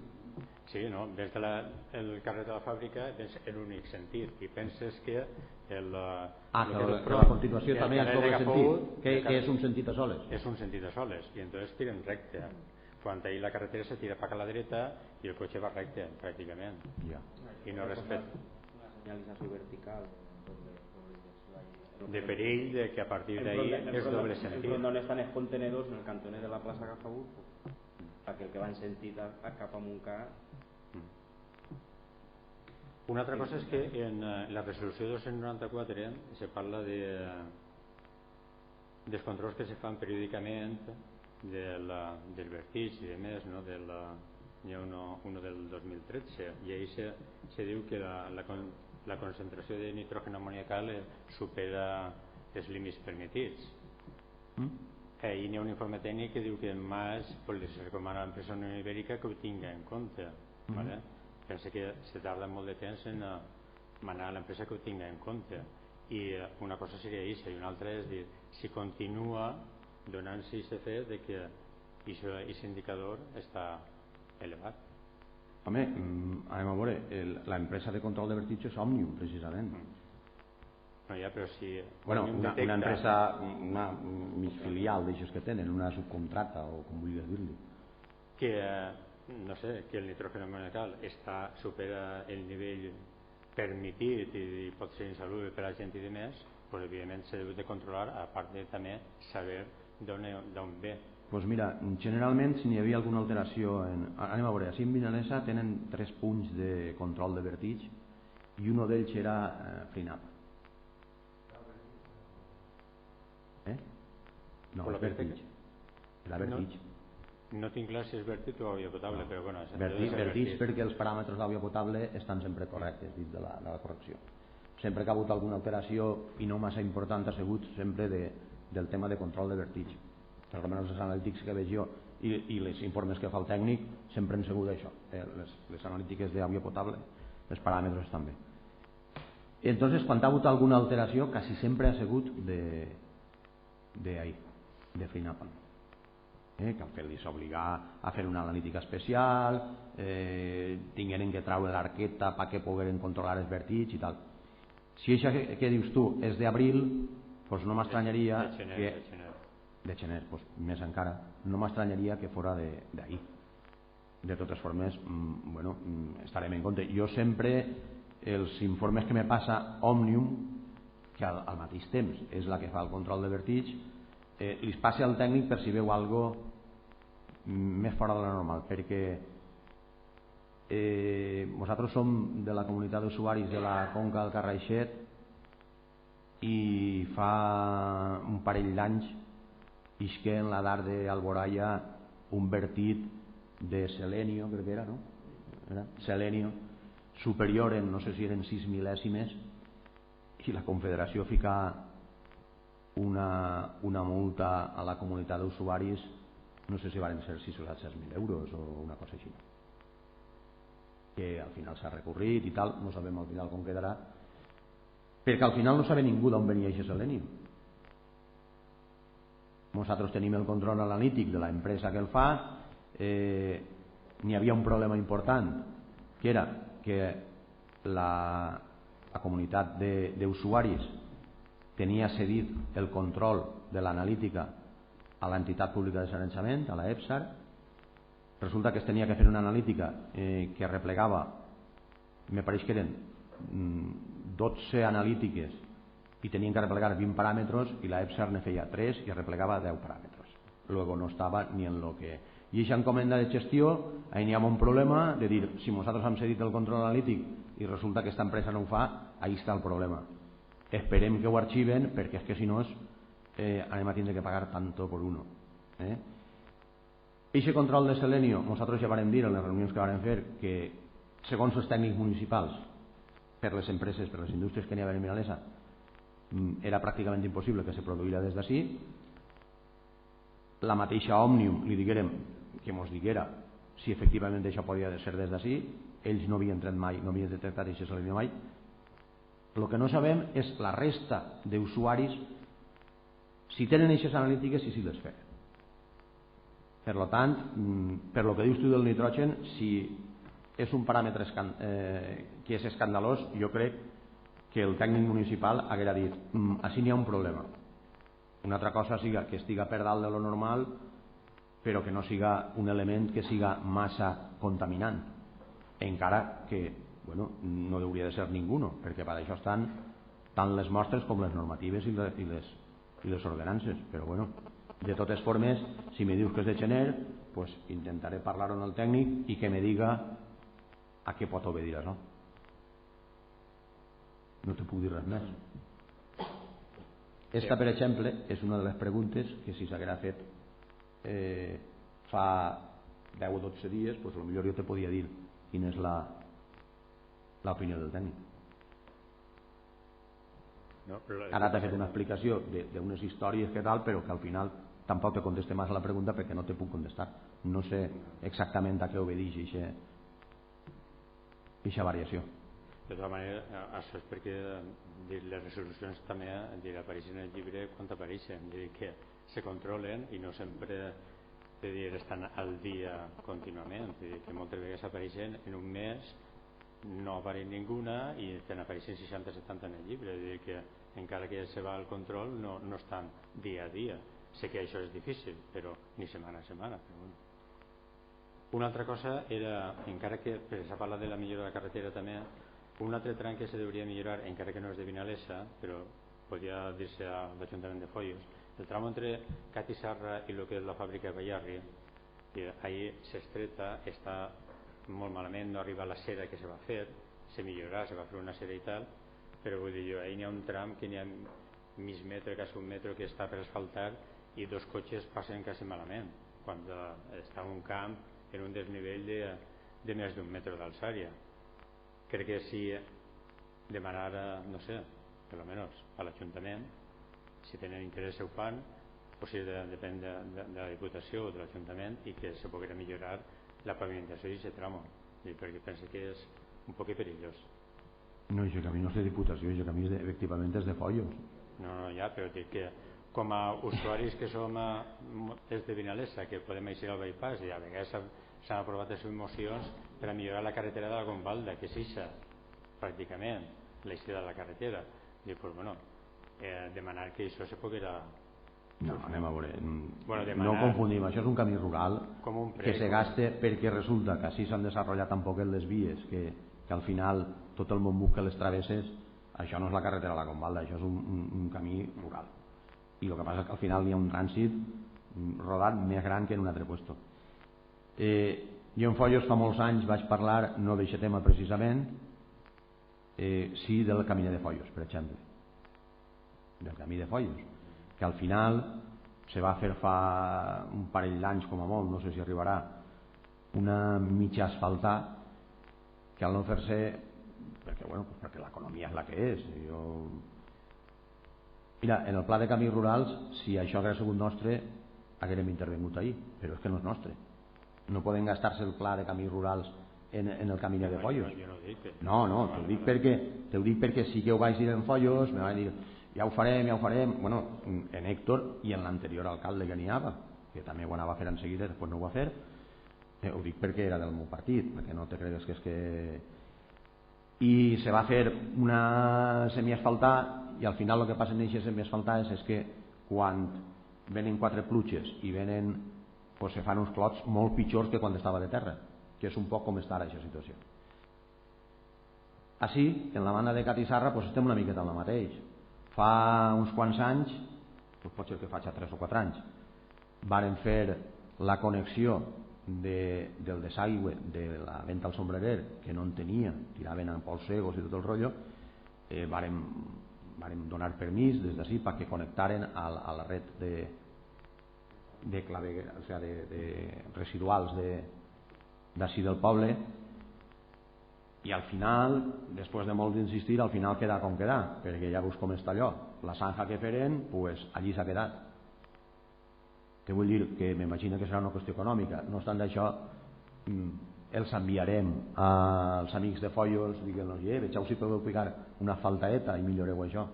Sí, no? Vens del carrer de la fàbrica, vens en únic sentit i penses que que la continuació també és doble sentit, que és un sentit a soles. És un sentit a soles, i entonces tiren recte. Quan ahí la carretera se tira cap a la dreta i el cotxe va recte, pràcticament. Ja. I no respecta. Una señalizació vertical de perill de que a partir d'ahí és doble sentit. Donde estan els contenedors en el cantoner de la plaça Gafaut, perquè el que va en sentit cap a Montcà. Una altra cosa és que en la resolució 294 se parla dels controls que se fan periòdicament del vertig i de més, no? N'hi ha uno del 2013 i ahí se diu que la concentració de nitrógeno amoniacal supera els límits permitits. Ahí n'hi ha un informe tècnic que diu que en Mas les recomana a l'empresa Unió Ibèrica que ho tingui en compte. Pensa que se tarda molt de temps en manar a l'empresa que ho tingui en compte, i una cosa seria això, i una altra és dir, si continua donant-se aquest fet de que aquest indicador està elevat. Home, anem a veure, l'empresa de control de vertiig és Òmnium, precisament. No, ja, però si bueno, una empresa, una mig filial d'aixòs que tenen, una subcontracta o com vulguis dir-li, que no sé, que el nitrógeno amoniacal supera el nivell permitit i pot ser insalubre per a la gent i demés, pues evidentment s'ha de controlar, a part de també saber d'on ve. Doncs mira, generalment si n'hi havia alguna alteració anem a veure, així en Vinalesa tenen 3 punts de control de vertiig i un d'ells era FreeNAP. No, és vertiig. Era vertiig. No tinc clar si és vertiig o aigua potable, però bueno... Vertiig perquè els paràmetres d'aigua potable estan sempre correctes dins de la correcció. Sempre que ha hagut alguna alteració i no massa important ha sigut sempre del tema de control de vertiig. Almenys els analítics que veig jo i els informes que fa el tècnic sempre han sigut això, les analítiques d'aigua potable, els paràmetres estan bé. Entonces, quan ha hagut alguna alteració, quasi sempre ha sigut de FreeNAP. Que al fer-los obligar a fer una analítica especial, tingueren que treure l'arqueta perquè pogueren controlar els vertigs i tal. Si això que dius tu és d'abril, doncs no m'estranyaria que... De gener, doncs més encara, no m'estranyaria que fora d'ahir. De totes formes, bueno, estarem en compte. Jo sempre, els informes que me passa Òmnium, que al mateix temps és la que fa el control de vertiig, li passa al tècnic per si veu algo més fora de la normal, perquè nosaltres som de la comunitat d'usuaris de la Conca del Carraixet i fa un parell d'anys isqué en la dar d'Alboraya un vertit de selenio, crec que era, no? Selenio superior en no sé si eren 6 mil·lèsimes i la Confederació fica una multa a la comunitat d'usuaris, no sé si van ser 6 o 7.000 euros o una cosa així, que al final s'ha recorrit i tal, no sabem al final com quedarà, perquè al final no sabe ningú d'on venia aquest seleni. Nosaltres tenim el control analític de l'empresa que el fa, n'hi havia un problema important, que era que la comunitat d'usuaris tenia cedit el control de l'analítica a l'entitat pública de sanejament, a la EPSAR. Resulta que es tenia que fer una analítica que replegava, me pareix que eren 12 analítiques i tenien que replegar 20 paràmetres i la EPSAR ne feia 3 i replegava 10 paràmetres. Luego no estava ni en lo que... I aquesta encomenda de gestió, ahí n'hi ha un problema de dir, si nosaltres hem cedit el control analític i resulta que aquesta empresa no ho fa, ahí està el problema. Esperem que ho arxiven, perquè és que si no anem a tindre que pagar tanto por uno. Eixe control de selenio, nosaltres ja vam dir en les reunions que vam fer que segons els tècnics municipals, per les empreses, per les indústries que n'hi havia en Vinalesa, era pràcticament impossible que se produïra des d'ací. La mateixa Òmnium li diguérem que mos diguera si efectivament això podia ser des d'ací. Ells no havien tret mai, no havien detectat aquest selenio mai. El que no sabem és la resta d'usuaris si tenen aquestes analítiques i si les feren. Per tant, per lo que dius tu del nitrogen, si és un paràmetre que és escandalós, jo crec que el tècnic municipal haguera dit així n'hi ha un problema. Una altra cosa siga que estiga per dalt de lo normal, però que no siga un element que siga massa contaminant, encara que no hauria de ser ninguno, perquè per això estan tant les mostres com les normatives i les ordenances. Però bueno, de totes formes, si me dius que és de gener, pues intentaré parlar-ho amb el tècnic i que me diga a què pot obedir això. No te puc dir res més. Esta, per exemple, és una de les preguntes que si s'haguera fet fa 10 o 12 dies, pues potser jo te podia dir quina és l'opinió del tècnic. Ara t'he fet una explicació d'unes històries que tal, però que al final tampoc te conteste massa la pregunta perquè no te puc contestar. No sé exactament a què obedeix aquesta variació. De tota manera, això és perquè les resolucions també apareixen en el llibre quan apareixen, que se controlen i no sempre estan al dia contínuament, que moltes vegades apareixen en un mes, no apareix ninguna i te n'apareixen 60-70 en el llibre, que encara que se va al control no estan dia a dia. Sé que això és difícil, però ni setmana a setmana. Però bueno. Una altra cosa era, encara que s'ha parlat de la millora de la carretera també, un altre tram que se hauria millorar, encara que no és de Vinalesa, però podria dir-se a l'Ajuntament de Foios, el tram entre Catizarra i el que és la fàbrica de Ballarri, que ahir s'estreta, està molt malament, no arriba a la cera que se va fer, se millorarà, se va fer una cera i tal, però vull dir jo, ahir n'hi ha un tram que n'hi ha mig metre, quasi un metre que està per asfaltar i dos cotxes passen quasi malament, quan està en un camp en un desnivell de més d'un metre d'alçària. Crec que si demanara, no sé, per almenys a l'Ajuntament, si tenen interès ho fan, o si depèn de la Diputació o de l'Ajuntament, i que se poguera millorar la pavimentació d'aquest tram, perquè penso que és un poc perillós. No, aquest camí no és de Diputació, aquest camí efectivament és de Foios. No, ja, però dic que com a usuaris que som des de Vinalesa, que podem eixir al bypass, i a vegades s'han aprovat les mocions per a millorar la carretera de la Gombalda, que és ixa, pràcticament, l'eixida de la carretera. Dic, pues bueno, demanar que això se poguera... No, anem a veure, no confundim, això és un camí rural que se gaste perquè resulta que així s'han desenvolupat tampoc les vies, que al final tot el món busca les travesses. Això no és la carretera a la Gombalda, això és un camí rural, i el que passa és que al final hi ha un trànsit rodat més gran que en un altre puesto. Jo en Foios fa molts anys vaig parlar, no d'aquest tema precisament, sí del camí de Foios, per exemple, del camí de Foios, que al final se va fer fa un parell d'anys com a molt, no sé si arribarà, una mitja asfaltar, que al no fer-se, perquè l'economia és la que és. Mira, en el pla de camins rurals, si això hagués sigut nostre, haguérem intervingut ahir, però és que no és nostre. No poden gastar-se el pla de camins rurals en el camí de Foios. No, t'ho dic perquè sí que ho vaig dir en Foios, me van dir ja ho farem, bueno, en Héctor i en l'anterior alcalde que n'hi havia, que també ho anava a fer en seguida, després no ho va fer. Ho dic perquè era del meu partit, perquè no te cregues que és que... I se va fer una semiasfaltar, i al final el que passa en aquestes semiasfaltades és que quan venen 4 pluges i venen, pues se fan uns clots molt pitjors que quan estava de terra, que és un poc com està ara aquesta situació. Així, en la banda de Catizarra, pues estem una miqueta en la mateix. fa uns quants anys, doncs pot ser que faci 3 o 4 anys, varen fer la connexió del desaigüe de la venta al sombrerer, que no en tenia, tiraven amb pols cegos i tot el rotllo, vàrem donar permís des d'ací perquè connectaren a la red de residuals d'ací del poble, i al final, després de molt d'insistir, al final queda com queda, perquè ja veus com està allò, la zanja que feren, pues allí s'ha quedat. Què vull dir? Que m'imagino que serà una qüestió econòmica. No obstant això, els enviarem als amics de Follos, diguem-nos, vegeu si podeu picar una faltaeta i milloreu això.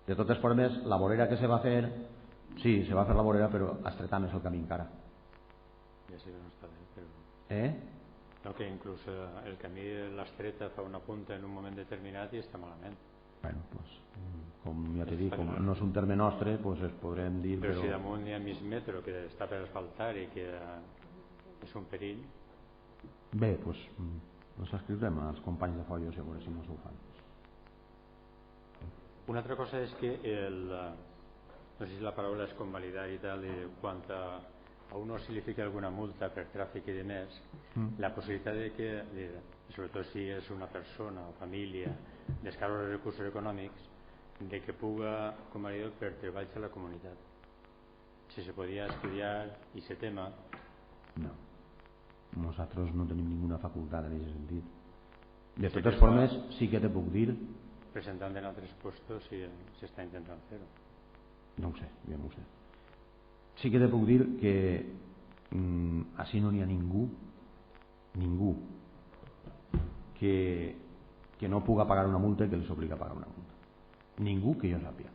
De totes formes, la vorera que se va fer, sí, se va fer la vorera, però estretar més el camí encara. Ja sé que no està bé, però... No, que inclús el camí de l'estreta fa una punta en un moment determinat i està malament. Bueno, doncs, com ja t'he dit, com no és un terme nostre, doncs es podrem dir... Però si damunt hi ha mig metro que està per asfaltar i que és un perill... Bé, doncs escriurem als companys de Follos i a veure si no s'ho fan. Una altra cosa és que no sé si la paraula és convalidar i tal, i quan a uno se li fica alguna multa per tràfic i demés, la possibilitat de que, sobretot si és una persona o família d'escassos recursos econòmics, de que puga convalidar per treballs a la comunitat. Si se podia estudiar i se tema. No, nosaltres no tenim ninguna facultat en aquest sentit. De totes formes, sí que te puc dir... Presentant en altres puestos si s'està intentant fer-ho. No ho sé, jo no ho sé. Sí que te puc dir que així no n'hi ha ningú que no puga pagar una multa i que li s'obliga a pagar una multa. Ningú que jo sàpiga.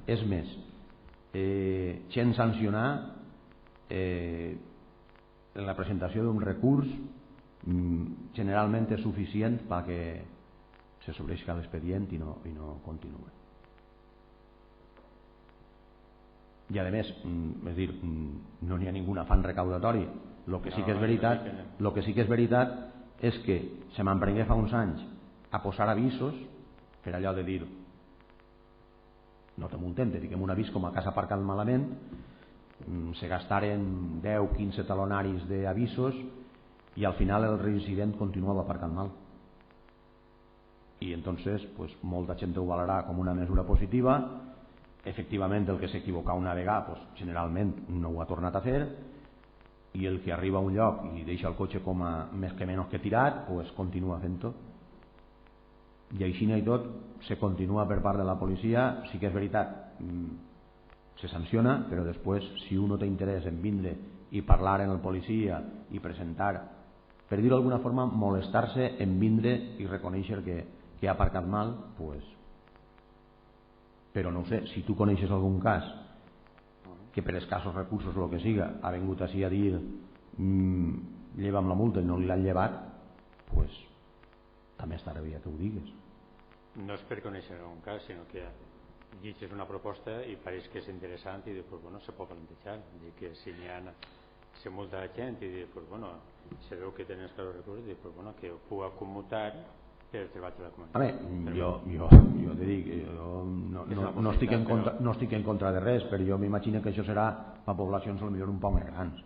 És més, gent sancionar en la presentació d'un recurs generalment és suficient perquè se sobreisca l'expedient i no continuï. I a més, és dir, no n'hi ha ningú afany recaudatori. El que sí que és veritat és que se m'emprengué fa uns anys a posar avisos per allò de dir no te multem, te fiquem un avís com a casa aparcat malament, se gastaren 10-15 talonaris d'avisos i al final el resident continuava aparcant mal. I entonces pues, molta gent ho valorarà com una mesura positiva. Efectivament, el que s'equivoca una vegada pues, generalment no ho ha tornat a fer, i el que arriba a un lloc i deixa el cotxe com a més que menys que tirat pues, continua fent-ho, i així i tot se continua per part de la policia. Sí que és veritat, se sanciona, però després si un no té interès en vindre i parlar amb el policia i presentar, per dir-ho d'alguna forma, molestar-se en vindre i reconèixer que ha aparcat mal, pues, però no ho sé, si tu coneixes algun cas que per escassos recursos o el que siga ha vingut així a dir lleva'm la multa i no li l'han llevat, pues també estarà bé que ho digues. No és per conèixer algun cas, sinó que llegeixes una proposta i pareix que és interessant i dius, pues bueno, se pot plantejar, dir que si n'hi ha se multa la gent i dir, pues bueno, se veu que tenen escassos recursos i dir, pues bueno, que ho puga commutar per treball de la comunitat. A veure, jo te dic, jo no estic en contra de res, però jo m'imagino que això serà per poblacions potser un poc més grans.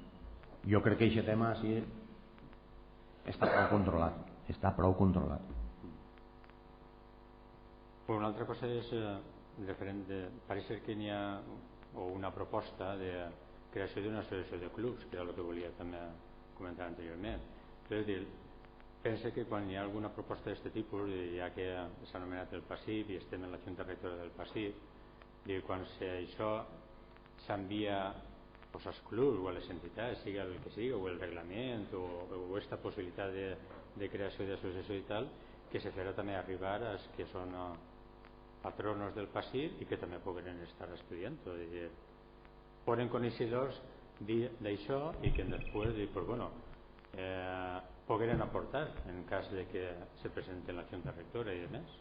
Jo crec que aquest tema sí està prou controlat. Una altra cosa és referent de... Pareix que n'hi ha una proposta de creació d'una associació de clubs, que era el que volia també comentar anteriorment. És a dir, pensa que quan hi ha alguna proposta d'aquest tipus, ja que s'ha anomenat el PASIF i estem en la Junta Rectora del PASIF, quan això s'envia als clubs o a les entitats, sigui el que sigui, o el reglament o aquesta possibilitat de creació d'associació i tal, que se farà també arribar als que són patronos del PASIF i que també poden estar estudiant, poden conèixer-los d'això i que després pues bueno, pogueren aportar en cas de que se presente en la Junta Rectora i demés.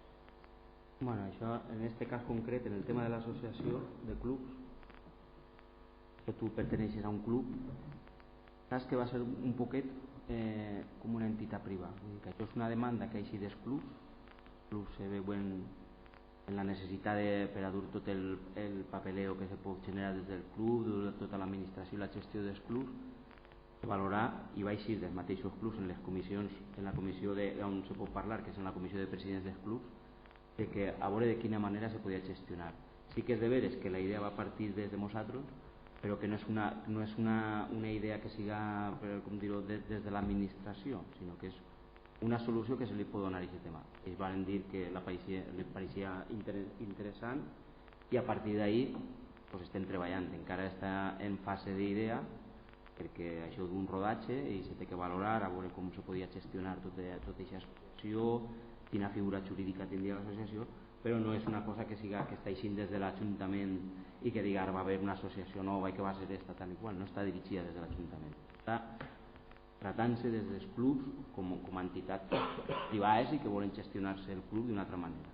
Bueno, això en este cas concret, en el tema de l'associació de clubs, que tu perteneixes a un club, saps que va ser un poquet com una entitat privada. Vull dir que això és una demanda que així dels clubs se veuen en la necessitat per a dur tot el papeleo que se pot generar des del club, tota l'administració i la gestió dels clubs, valorar i va eixir dels mateixos clubs en les comissions, en la comissió on se pot parlar, que és en la comissió de presidents dels clubs, que a veure de quina manera se podia gestionar. Sí que és de veres que la idea va partir des de nosaltres, però que no és una idea que siga, com dir-ho, des de l'administració, sinó que és una solució que se li pot donar a aquest tema. Ells van dir que li pareixia interessant i a partir d'ahir estem treballant. Encara està en fase d'idea, perquè això d'un rodatge i se té que valorar a veure com se podia gestionar tota aquesta associació, quina figura jurídica tindria l'associació, però no és una cosa que està eixint des de l'Ajuntament i que diga ara va haver una associació nova i que va ser esta tal i qual, no està dirigida des de l'Ajuntament, està tratant-se des dels clubs com a entitats privades i que volen gestionar-se el club d'una altra manera.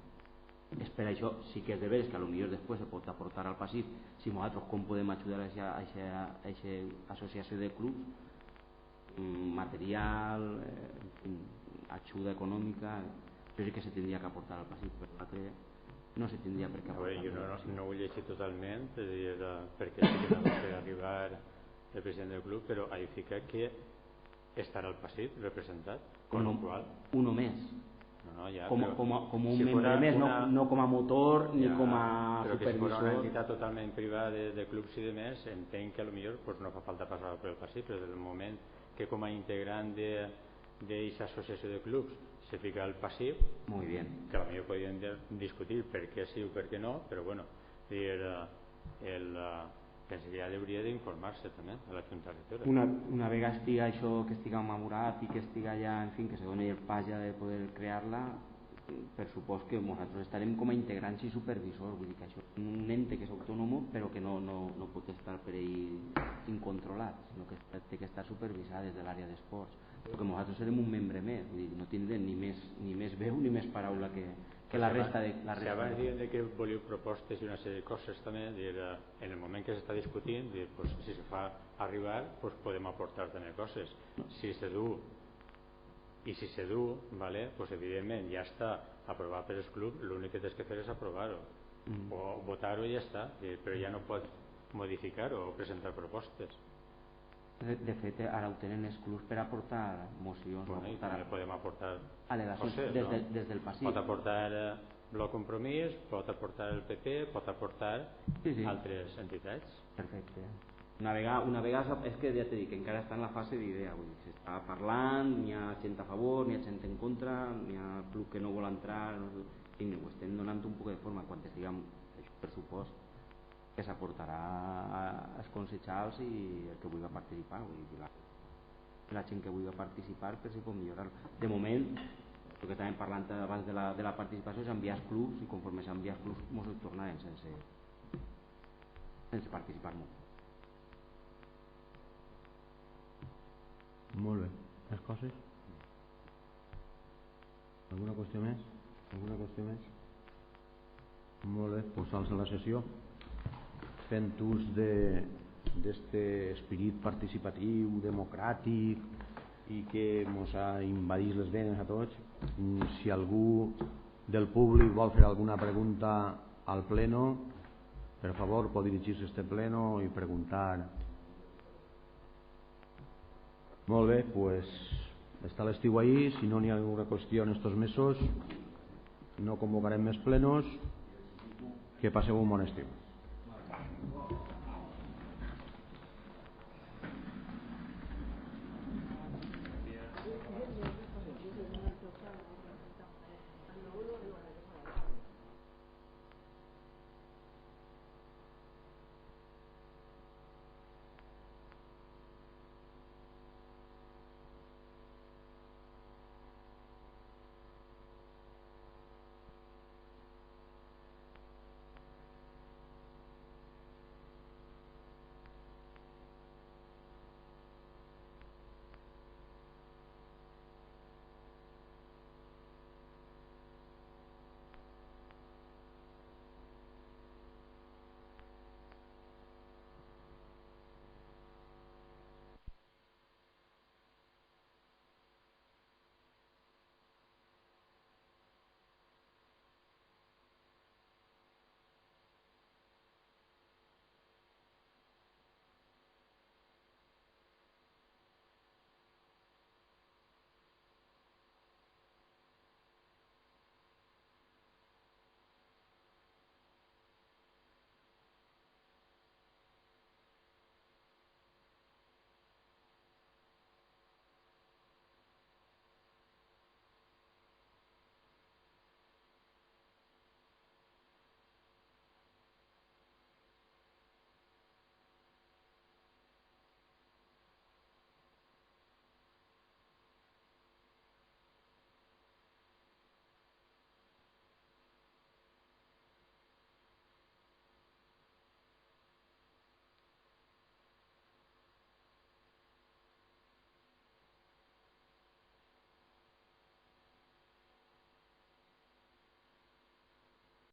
És per això sí que és de veres que potser després se pot aportar al passif si nosaltres com podem ajudar a aquesta associació de clubs, material, ajuda econòmica, jo sí que se tindria que aportar al passif, per l'altre no se tindria per què aportar. Jo no ho llegeixo totalment perquè sí que no va fer arribar el president del club, però ahí fica que estarà al passif representat, con lo qual uno més. Ja, com un membre més, no com a motor ni com a però supervisor. Que si fos una entitat totalment privada de clubs i de més, entenc que potser no fa falta passar per el passif, però des del moment que com a integrant d'aquesta associació de clubs se fica al passif, muy bien, que potser podríem discutir per què sí o per què no, però bueno, penso que ja hauria d'informar-se també a la Junta Rectora. Una vegada estiga això, que estiga madurat i que estiga ja, en fin, que se doni el pas ja de poder crear-la, per supòs que nosaltres estarem com a integrants i supervisors, vull dir que això és un ente que és autònom però que no pot estar per ell incontrolat, sinó que té que estar supervisat des de l'àrea d'esports, perquè nosaltres serem un membre més, vull dir, no tindrem ni més veu ni més paraula que la resta de... Si abans dient que volíeu propostes i una sèrie de coses també, en el moment que s'està discutint, si se fa arribar, podem aportar també coses. Si se du, evidentment ja està aprovat per els clubs, l'únic que tens que fer és aprovar-ho o votar-ho i ja està, però ja no pots modificar-ho o presentar propostes. De fet, ara ho tenen els clubs per aportar mocions. I també podem aportar al·legacions des del passif. Pot aportar Bloc Compromís, pot aportar el PP, pot aportar altres entitats. Perfecte. Una vegada, és que ja t'he dit que encara està en la fase d'idea, s'està parlant, n'hi ha gent a favor, n'hi ha gent en contra, n'hi ha club que no vol entrar, ho estem donant un poc de forma quan estiguem pressupost que s'aportarà als concejals i el que vulgui participar, la gent que vulgui participar per si pot millorar. De moment, el que estàvem parlant abans de la participació és enviar els clubs i conforme s'enviar els clubs ens tornarem sense participar molt. Molt bé. Més coses? Alguna qüestió més? Molt bé, doncs alça la sessió. Fent ús d'aquest esperit participatiu, democràtic i que ens ha invadit les venes a tots, si algú del públic vol fer alguna pregunta al pleno, per favor pot dirigir-se a este pleno i preguntar. Molt bé, doncs està l'estiu ahí, si no n'hi ha alguna qüestió en estos mesos no convocarem més plenos. Que passeu un bon estiu.